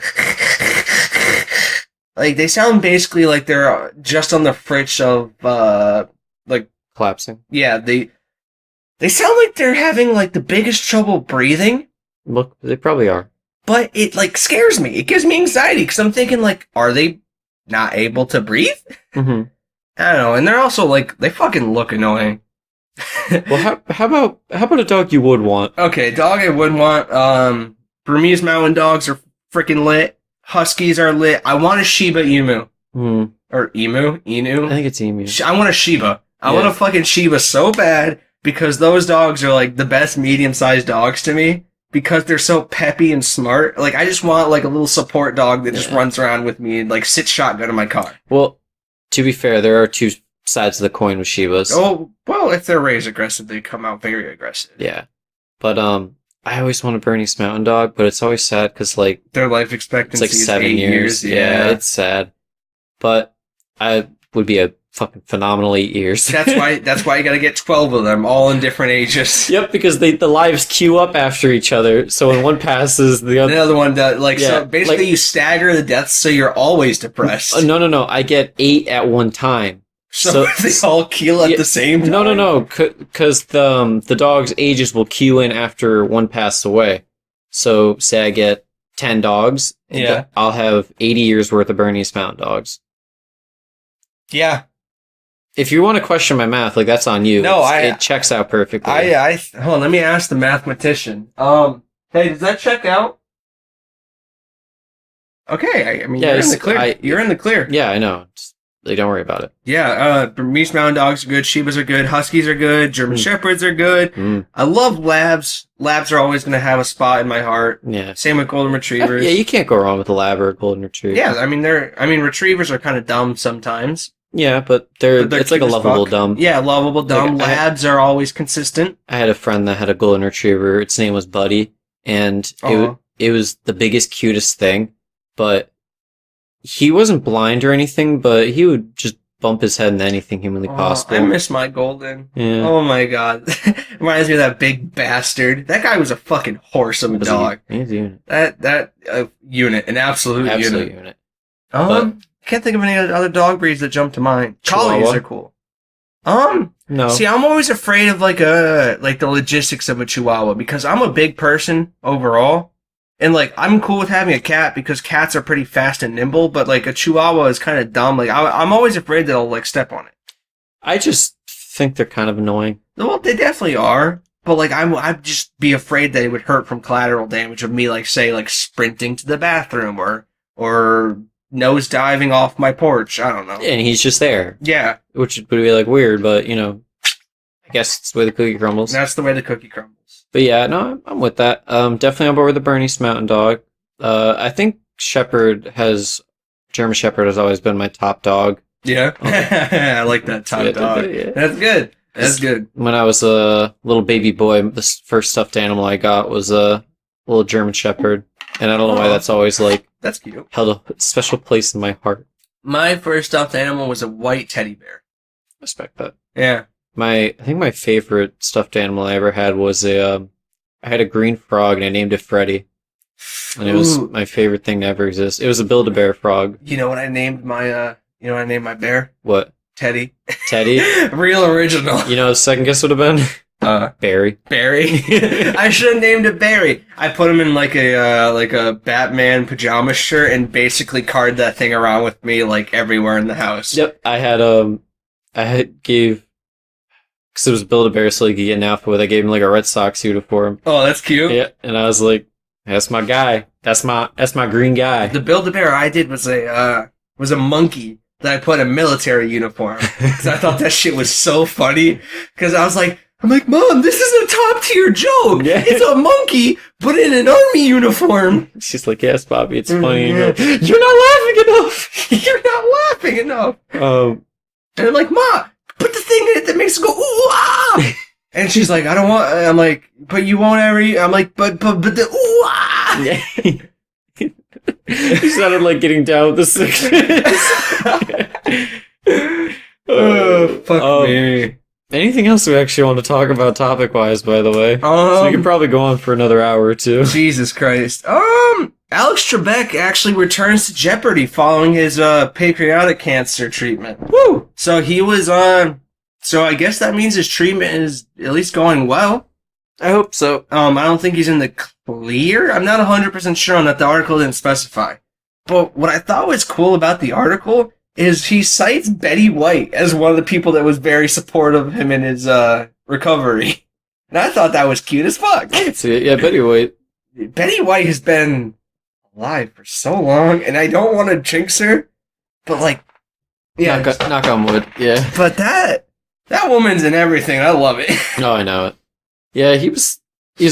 like they sound basically like they're just on the fritz of like collapsing. Yeah, they sound like they're having like the biggest trouble breathing. Look, they probably are. But it like scares me. It gives me anxiety because I'm thinking like, are they not able to breathe? Mm-hmm. I don't know. And they're also like, they fucking look annoying. Well, how about a dog you would want? Okay, dog I would want. Burmese Mountain Dogs are freaking lit. Huskies are lit. I want a Shiba Inu. Or Inu? I think it's Emu. I want a Shiba. I want a fucking Shiba so bad because those dogs are like the best medium-sized dogs to me because they're so peppy and smart. Like, I just want like a little support dog that just runs around with me and like sits shotgun in my car. Well, to be fair, there are two sides of the coin with Shibas. Oh, well, if they're raised aggressive, they come out very aggressive. Yeah. But, I always want a Bernese Mountain Dog, but it's always sad because, like... Their life expectancy is like 7 years. Yeah, it's sad. But I would be a fucking phenomenal 8 years. That's why you gotta get 12 of them, all in different ages. Yep, because the lives queue up after each other, so when one passes, the other one does. Like, so basically you stagger the deaths so you're always depressed. No. I get 8 at one time. So they all queue at the same time? No. Because the dog's ages will queue in after one passes away. So, say I get 10 dogs, I'll have 80 years worth of Bernese Mountain Dogs. Yeah. If you want to question my math, like, that's on you. No, it checks out perfectly. Hold on, let me ask the mathematician. Hey, does that check out? Okay, I mean, you're in the clear. You're in the clear. Yeah, I know. Like, don't worry about it. Yeah, Burmese Mountain Dogs are good, Shibas are good, Huskies are good, German Shepherds are good. I love Labs. Labs are always going to have a spot in my heart. Yeah. Same with Golden Retrievers. Yeah, you can't go wrong with a Lab or a Golden Retriever. Yeah, I mean, Retrievers are kind of dumb sometimes. Yeah, but it's like a lovable dumb. Yeah, lovable dumb. Like, Labs are always consistent. I had a friend that had a Golden Retriever. Its name was Buddy, and it was the biggest, cutest thing, but he wasn't blind or anything, but he would just bump his head into anything humanly possible. I miss my Golden. Yeah. Oh my god. Reminds me of that big bastard. That guy was a fucking horse of a dog. He's a unit. That unit. An absolute unit. I can't think of any other dog breeds that jump to mind. Collies are cool. No. See, I'm always afraid of like the logistics of a Chihuahua because I'm a big person overall. And, like, I'm cool with having a cat because cats are pretty fast and nimble, but, like, a Chihuahua is kind of dumb. Like, I'm always afraid that I'll, like, step on it. I just think they're kind of annoying. Well, they definitely are. But, like, I'd just be afraid that it would hurt from collateral damage of me, like, say, like, sprinting to the bathroom or nose diving off my porch. I don't know. And he's just there. Yeah. Which would be, like, weird, but, you know, I guess it's the way the cookie crumbles. That's the way the cookie crumbles. But yeah, no, I'm with that. Definitely on board with the Bernese Mountain Dog. I think German Shepherd has always been my top dog. Yeah. I like that top dog. Yeah. That's good. That's good. When I was a little baby boy, the first stuffed animal I got was a little German Shepherd. And I don't know why that's always like... That's cute. Held a special place in my heart. My first stuffed animal was a white teddy bear. Respect that. Yeah. I think my favorite stuffed animal I ever had was I had a green frog and I named it Freddy. And it was my favorite thing to ever exist. It was a Build-A-Bear frog. You know what I named my bear? What? Teddy. Teddy? Real original. You know, the second guess would have been? Barry. Barry. I should have named it Barry. I put him in like a Batman pajama shirt and basically carried that thing around with me like everywhere in the house. Yep. Because it was Build-A-Bear, so he could get an outfit with. I gave him like a Red Sox uniform. Oh, that's cute. Yeah, and I was like, that's my guy. That's my green guy. The Build-A-Bear I did was a monkey that I put in a military uniform because I thought that shit was so funny. Because I'm like, Mom, this is a top tier joke. Yeah. It's a monkey, but in an army uniform. She's like, yes, Bobby, it's funny. You're not laughing enough. You're not laughing enough. Um, And I'm like, Ma, put the thing in it that makes it go ooh ah. And she's like, I don't want. I'm like, but you won't ever. I'm like, but the ooh ah. Yeah. You sounded like getting down with the sickness. Fuck me. Anything else we actually want to talk about topic-wise, by the way? So we can probably go on for another hour or two. Jesus Christ. Alex Trebek actually returns to Jeopardy following his pancreatic cancer treatment. Woo! So he was on. So I guess that means his treatment is at least going well. I hope so. I don't think he's in the clear. I'm not 100% sure on that. The article didn't specify. But what I thought was cool about the article is he cites Betty White as one of the people that was very supportive of him in his recovery. And I thought that was cute as fuck. I can see it. Yeah, Betty White. Betty White has been alive for so long, and I don't want to jinx her, but like, yeah. Knock on wood, yeah. But that woman's in everything. I love it. No, I know it. Yeah, he's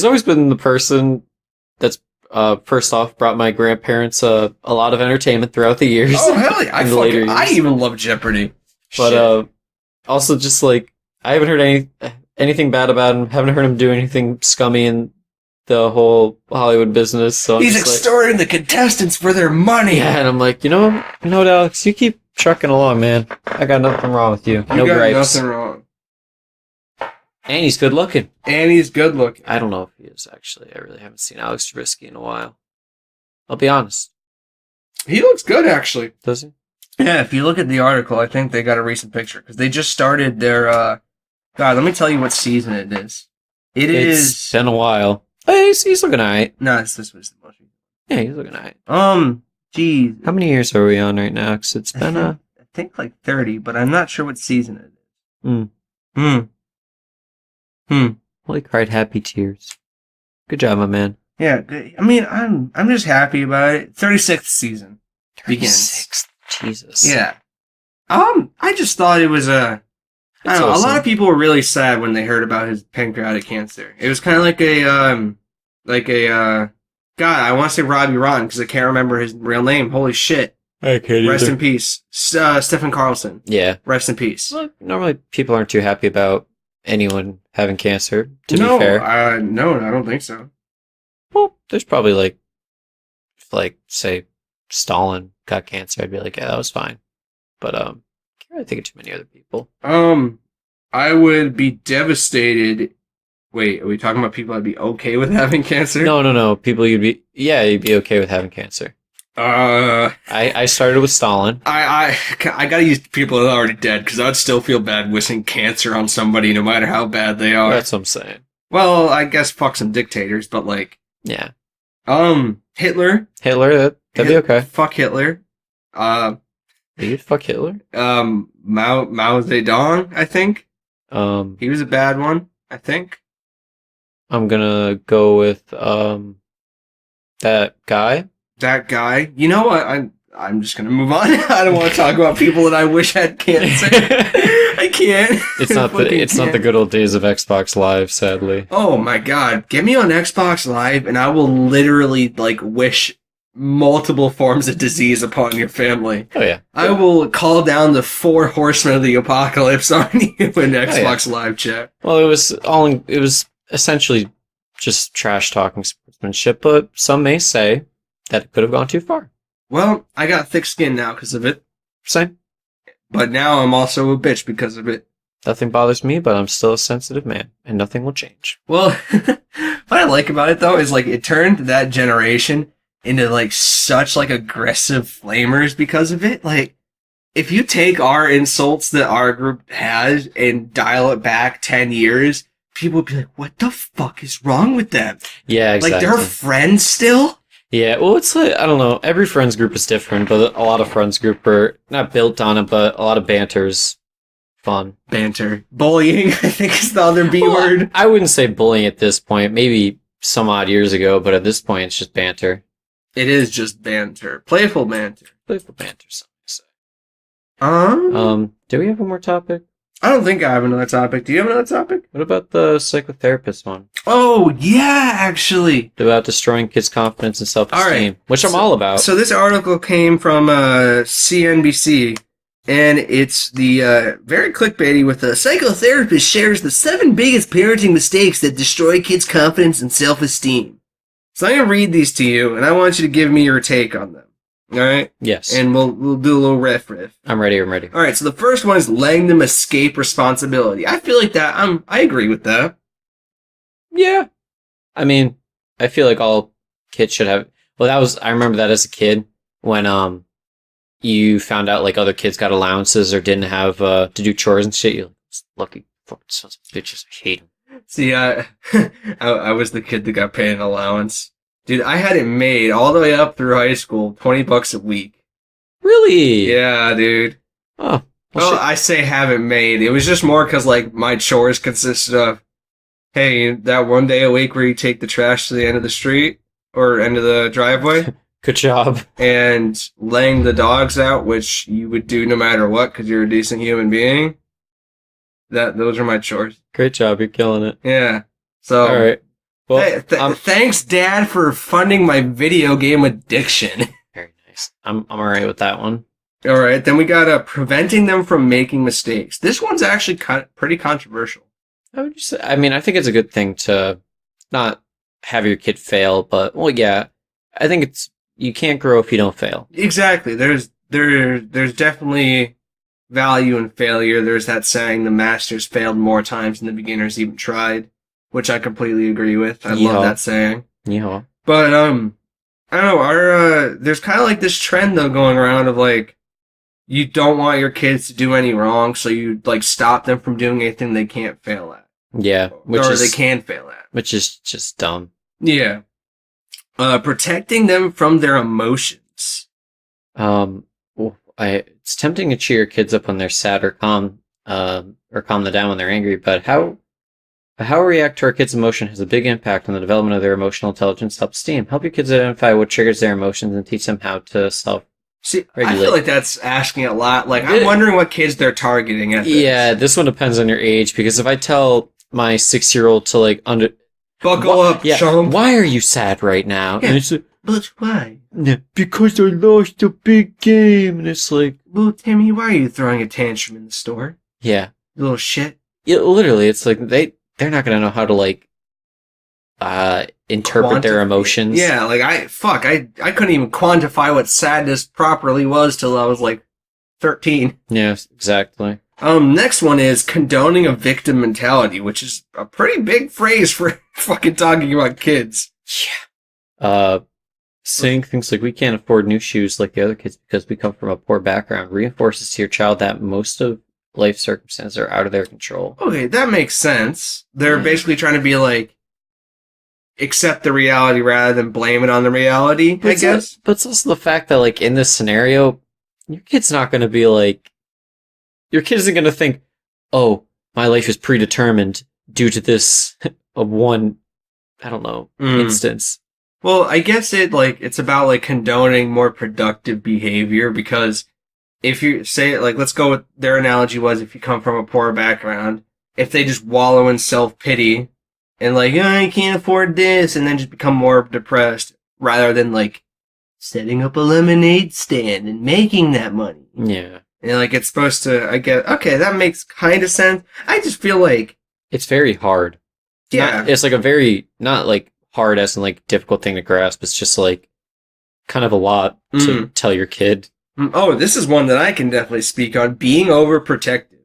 always been the person that's first off brought my grandparents a lot of entertainment throughout the years. Oh hell yeah! I years. even love Jeopardy. But also just like I haven't heard anything bad about him. Haven't heard him do anything scummy in the whole Hollywood business. So he's extorting the contestants for their money. Yeah, and I'm like, you know what, Alex, you keep trucking along, man. I got nothing wrong with you. No gripes. Nothing wrong. And he's good looking. I don't know if he is, actually. I really haven't seen Alex Trebek in a while. I'll be honest. He looks good, actually. Does he? Yeah, if you look at the article, I think they got a recent picture. Because they just started their, God, let me tell you what season it is. It's been a while. Hey, he's looking alright. No, this was the most recent. Yeah, he's looking alright. Geez. How many years are we on right now? Because it's been I think like 30, but I'm not sure what season it is. Well, he cried happy tears. Good job, my man. Yeah, I mean, I'm just happy about it. 36th season begins. 36th? Jesus. Yeah. I just thought it was I don't know, awesome. a lot of people were really sad when they heard about his pancreatic cancer. It was kind of like God, I want to say Robbie Rotten because I can't remember his real name. Holy shit. I can't Rest in peace. Stephen Carlson. Yeah. Rest in peace. Well, normally people aren't too happy about anyone having cancer, to be fair. No, I don't think so. Well, there's probably like, say, Stalin got cancer. I'd be like, yeah, that was fine. But, I can't really think of too many other people. I would be devastated. Wait, are we talking about people that'd be okay with having cancer? No. People you'd be okay with having cancer. I started with Stalin. I gotta use people that are already dead because I'd still feel bad wishing cancer on somebody no matter how bad they are. That's what I'm saying. Well, I guess fuck some dictators, but like, yeah. Hitler, that'd be okay. Fuck Hitler. You'd fuck Hitler. Mao Zedong, I think. He was a bad one, I think. I'm gonna go with that guy. That guy. You know what? I'm just gonna move on. I don't want to talk about people that I wish had cancer. I can't. It's not the good old days of Xbox Live, sadly. Oh my god. Get me on Xbox Live and I will literally like wish multiple forms of disease upon your family. Oh yeah. I will call down the 4 horsemen of the apocalypse on you in Xbox Live chat. Well, it was essentially just trash talking sportsmanship, but some may say that it could have gone too far. Well, I got thick skin now because of it. Same. But now I'm also a bitch because of it. Nothing bothers me, but I'm still a sensitive man, and nothing will change. Well, What I like about it though is like it turned that generation into like such like aggressive flamers because of it. Like if you take our insults that our group has and dial it back 10 years, people would be like, what the fuck is wrong with them? Yeah, exactly. Like they're friends still? Yeah, well, it's like, I don't know. Every friends group is different, but a lot of friends group are not built on it, but a lot of banter's fun. Banter. Bullying, I think is the other B Well, word. I wouldn't say bullying at this point. Maybe some odd years ago, but at this point, it's just banter. It is just banter. Playful banter. Playful banter, something to say. Do we have one more topic? I don't think I have another topic. Do you have another topic? What about the psychotherapist one? Oh, yeah, actually. About destroying kids' confidence and self-esteem, All right. which I'm all about. So this article came from CNBC, and it's the very clickbaity with a psychotherapist shares the 7 biggest parenting mistakes that destroy kids' confidence and self-esteem. So I'm going to read these to you, and I want you to give me your take on them. All right? Yes. And we'll do a little riff. I'm ready. All right, so the first one is letting them escape responsibility. I feel like that, I agree with that. Yeah. I mean, I feel like all kids should have... Well, I remember that as a kid, when you found out like other kids got allowances or didn't have to do chores and shit. You're like, lucky fucking sons of bitches. I hate them. See, I was the kid that got paid an allowance. Dude, I had it made all the way up through high school, $20 a week. Really? Yeah, dude. Oh. Well, I say have it made. It was just more because, like, my chores consisted of, hey, that one day a week where you take the trash to the end of the street or end of the driveway. Good job. And laying the dogs out, which you would do no matter what because you're a decent human being. Those are my chores. Great job. You're killing it. Yeah. So. All right. Well, thanks, Dad, for funding my video game addiction. Very nice. I'm all right with that one. All right, then we got preventing them from making mistakes. This one's actually pretty controversial. I would just say, I mean, I think it's a good thing to not have your kid fail, but well, yeah, I think you can't grow if you don't fail. Exactly. There's definitely value in failure. There's that saying, the masters failed more times than the beginners even tried. Which I completely agree with. I love that saying. Yeah. But, I don't know, there's kind of like this trend though going around of like, you don't want your kids to do any wrong, so you like stop them from doing anything they can't fail at. Yeah. They can fail at. Which is just dumb. Yeah. Protecting them from their emotions. It's tempting to cheer your kids up when they're sad or calm them down when they're angry, but how we react to our kids' emotion has a big impact on the development of their emotional intelligence, self-esteem. Help your kids identify what triggers their emotions and teach them how to self-regulate. I feel like that's asking a lot. Like, I'm wondering what kids they're targeting at this. Yeah, this one depends on your age, because if I tell my 6-year-old to, like, buckle up, chump. Why are you sad right now? Yeah, and it's like, but why? Because I lost a big game. And it's like... Well, Timmy, why are you throwing a tantrum in the store? Yeah. You little shit. Yeah, literally, it's like, they're not going to know how to, like, interpret their emotions. Yeah, like, I couldn't even quantify what sadness properly was till I was, like, 13. Yeah, exactly. Next one is condoning a victim mentality, which is a pretty big phrase for fucking talking about kids. Yeah. Saying things like, we can't afford new shoes like the other kids because we come from a poor background reinforces to your child that most of life circumstances are out of their control. Okay, that makes sense. They're basically trying to be like, accept the reality rather than blame it on the reality, I guess. But it's also the fact that, like, in this scenario, your kid's not going to be like, your kid isn't going to think, oh, my life is predetermined due to this one, I don't know, instance. Well, I guess it's about, like, condoning more productive behavior, because if you say, like, let's go with their analogy was, if you come from a poor background, if they just wallow in self-pity and, like, oh, I can't afford this, and then just become more depressed, rather than, like, setting up a lemonade stand and making that money. Yeah. And, like, it's supposed to, okay, that makes kind of sense. I just feel like... It's very hard. Yeah. It's, like, a very, not, like, hard as in, like, difficult thing to grasp. It's just, like, kind of a lot to tell your kid. Oh, this is one that I can definitely speak on. Being overprotective.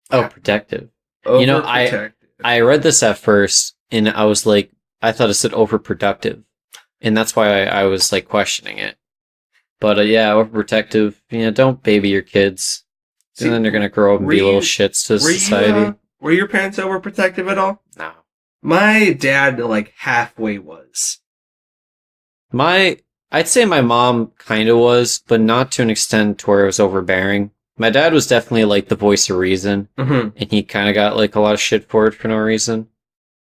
Oh, protective. Overprotective. I read this at first, and I was like, I thought it said overprotective, and that's why I was like questioning it. But yeah, overprotective. Don't baby your kids, and then they're gonna grow up and be little shits to society. Were your parents overprotective at all? No. My dad, like, halfway was. I'd say my mom kind of was, but not to an extent to where it was overbearing. My dad was definitely like the voice of reason, Mm-hmm. and he kind of got like a lot of shit for it for no reason.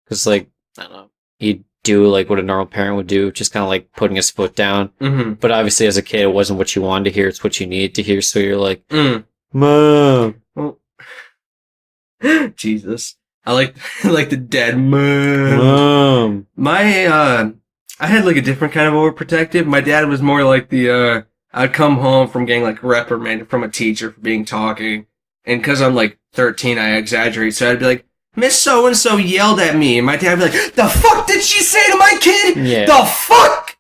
Because like, I don't know, he'd do like what a normal parent would do, just kind of like putting his foot down. Mm-hmm. But obviously, as a kid, it wasn't what you wanted to hear; it's what you needed to hear. So you're like, Mm. Mom. Well, Jesus, I like like the dead mom. Mom. I had like a different kind of overprotective. My dad was more like the I'd come home from getting like reprimanded from a teacher for being talking, and because I'm like 13, I exaggerate. So I'd be like, Miss So and So yelled at me, and my dad would be like, "The fuck did she say to my kid? Yeah. The fuck."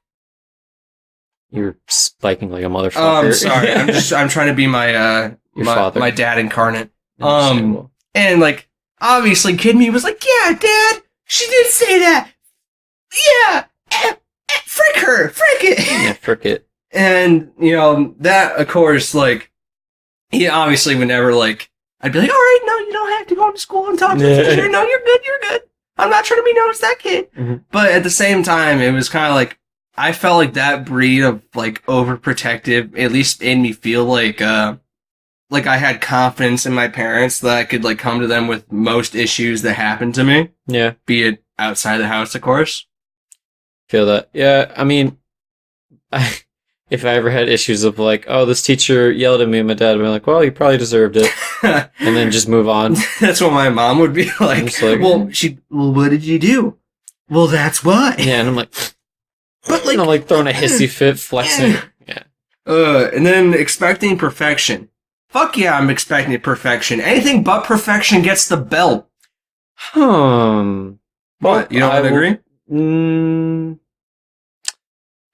You're spiking like a motherfucker. Oh, I'm sorry. I'm trying to be my Your father. my dad incarnate. Understandable. And like obviously kid me was like, "Yeah, Dad, she did say that. Yeah, frick her, frick it." Yeah, frick it. And, that, of course, like, he obviously would never, like, I'd be like, all right, no, you don't have to go to school and talk to the teacher. No, you're good. I'm not trying to be known as that kid. Mm-hmm. But at the same time, it was kind of like, I felt like that breed of, like, overprotective, at least made me feel like I had confidence in my parents that I could, like, come to them with most issues that happened to me. Yeah. Be it outside the house, of course. Feel that. Yeah, I mean, if I ever had issues of like, oh, this teacher yelled at me, and my dad would be like, well, you probably deserved it, and then just move on. That's what my mom would be like. Well, what did you do? Well, that's why. Yeah, and I'm like, but like, I'm like throwing a hissy fit, flexing. Yeah. And then expecting perfection. Fuck yeah, I'm expecting perfection. Anything but perfection gets the belt. What? You don't agree?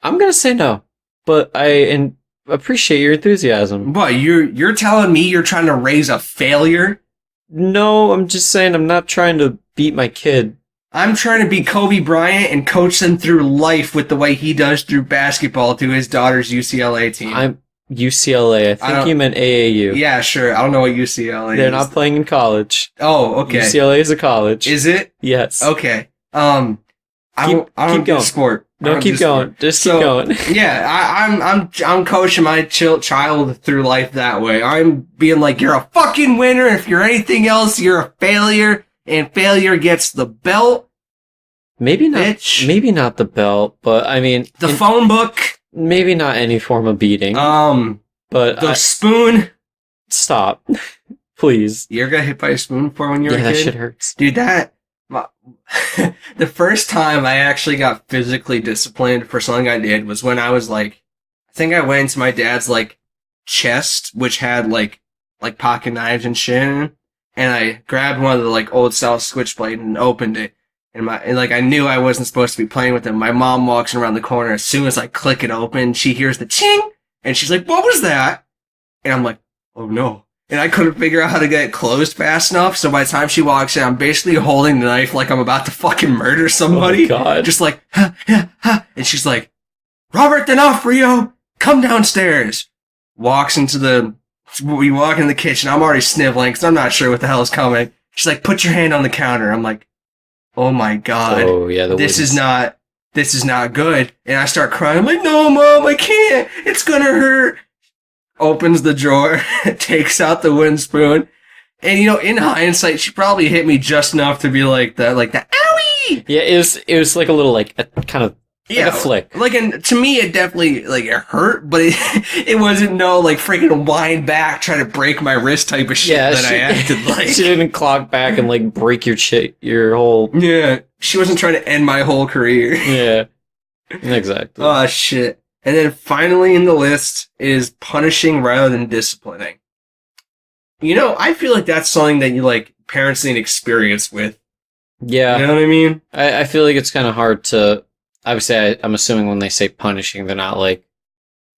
I'm gonna say no. But I appreciate your enthusiasm. What, you're telling me you're trying to raise a failure? No, I'm just saying I'm not trying to beat my kid. I'm trying to be Kobe Bryant and coach them through life with the way he does through basketball to his daughter's UCLA team. I'm UCLA. I think you meant AAU. Yeah, sure. I don't know what UCLA is. They're not playing in college. Oh, okay. UCLA is a college. Is it? Yes. Okay. I don't do sport. No, keep going. Just keep going. Yeah, I'm coaching my child through life that way. I'm being like, you're a fucking winner. If you're anything else, you're a failure, and failure gets the belt. Maybe not. Bitch. Maybe not the belt, but I mean the phone book. Maybe not any form of beating. But the spoon. Stop, please. You ever got hit by a spoon before when you were a kid? Yeah, that shit hurts, dude. The first time I actually got physically disciplined for something I did was when I was like, I think I went into my dad's like chest, which had like pocket knives and shit in it, and I grabbed one of the like old style switchblade and opened it. And I knew I wasn't supposed to be playing with them. My mom walks around the corner. As soon as I click it open, she hears the ching, and she's like, "What was that?" And I'm like, "Oh no." And I couldn't figure out how to get it closed fast enough. So by the time she walks in, I'm basically holding the knife like I'm about to fucking murder somebody. Oh, God. Just like, ha, ha, ha. And she's like, "Robert D'Onofrio, come downstairs." Walks into we walk in the kitchen. I'm already sniveling because I'm not sure what the hell is coming. She's like, "Put your hand on the counter." I'm like, oh my God. Oh yeah, this is not good. And I start crying. I'm like, "No, Mom, I can't. It's gonna hurt." Opens the drawer, takes out the wooden spoon, and in hindsight, she probably hit me just enough to be like the owie. Yeah, it was like a little like a kind of like a flick. Like, and to me, it definitely like it hurt, but it wasn't no like freaking wind back trying to break my wrist type of shit that I acted like. She didn't clock back and like break your whole. Yeah, she wasn't trying to end my whole career. Yeah, exactly. Oh shit. And then finally in the list is punishing rather than disciplining. I feel like that's something that you like parents need experience with. Yeah. You know what I mean? I feel like it's kind of hard to, obviously I'm assuming when they say punishing, they're not like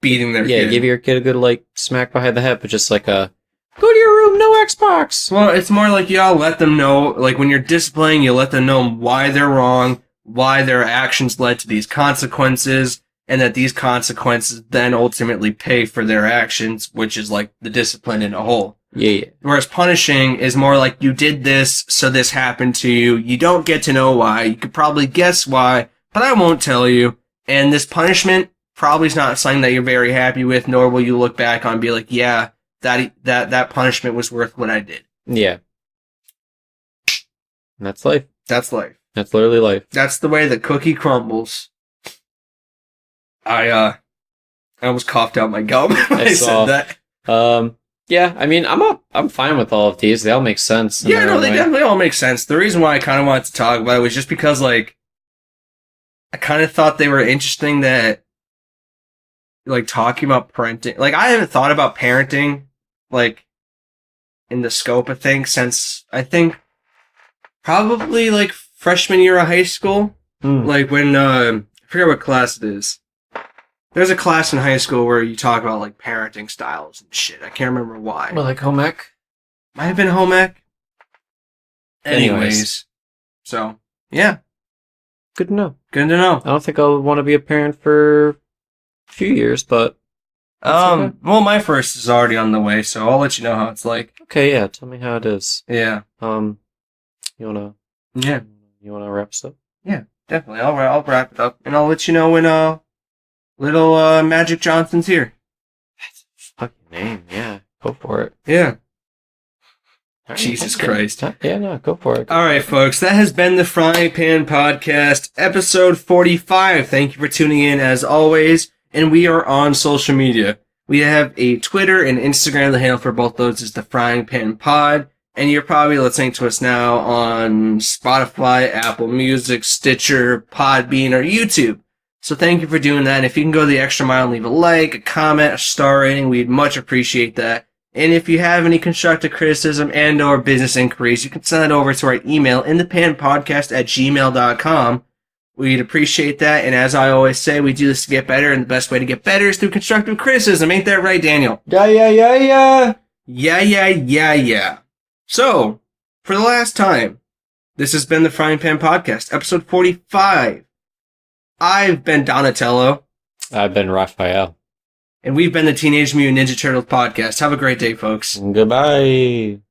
beating their kid. Yeah, give your kid a good like smack behind the head, but just like a Go to your room, no Xbox. Well, it's more like you all let them know, like when you're disciplining, you let them know why they're wrong, why their actions led to these consequences, and that these consequences then ultimately pay for their actions, which is like the discipline in a whole. Yeah. Whereas punishing is more like you did this, so this happened to you. You don't get to know why. You could probably guess why, but I won't tell you. And this punishment probably is not something that you're very happy with, nor will you look back on and be like, yeah, that punishment was worth what I did. Yeah. And that's life. That's life. That's literally life. That's the way the cookie crumbles. I almost coughed out my gum when I said that. Yeah, I mean, I'm fine with all of these. They all make sense. Yeah, no, they definitely all make sense. The reason why I kind of wanted to talk about it was just because, like, I kind of thought they were interesting that, like, talking about parenting. Like, I haven't thought about parenting, like, in the scope of things since, I think, probably, like, freshman year of high school. Like, when, I forget what class it is. There's a class in high school where you talk about, like, parenting styles and shit. I can't remember why. Well, like home ec? Might have been home ec. Anyways. So, yeah. Good to know. Good to know. I don't think I'll want to be a parent for a few years, but... okay. Well, my first is already on the way, so I'll let you know how it's like. Okay, yeah, tell me how it is. Yeah. You wanna... Yeah. You wanna wrap this up? Yeah, definitely. I'll wrap it up, and I'll let you know when, little, Magic Johnson's here. That's a fucking name, yeah. Go for it. Yeah. Right, Jesus Christ. Yeah, no, go for it. All right, folks, that has been the Frying Pan Podcast, episode 45. Thank you for tuning in, as always, and we are on social media. We have a Twitter and Instagram. The handle for both those is the Frying Pan Pod, and you're probably listening to us now on Spotify, Apple Music, Stitcher, Podbean, or YouTube. So thank you for doing that. And if you can go the extra mile and leave a like, a comment, a star rating, we'd much appreciate that. And if you have any constructive criticism and or business inquiries, you can send it over to our email, inthepanpodcast@gmail.com. We'd appreciate that. And as I always say, we do this to get better, and the best way to get better is through constructive criticism. Ain't that right, Daniel? Yeah. Yeah. So, for the last time, this has been the Frying Pan Podcast, episode 45. I've been Donatello. I've been Raphael. And we've been the Teenage Mutant Ninja Turtles Podcast. Have a great day, folks. Goodbye.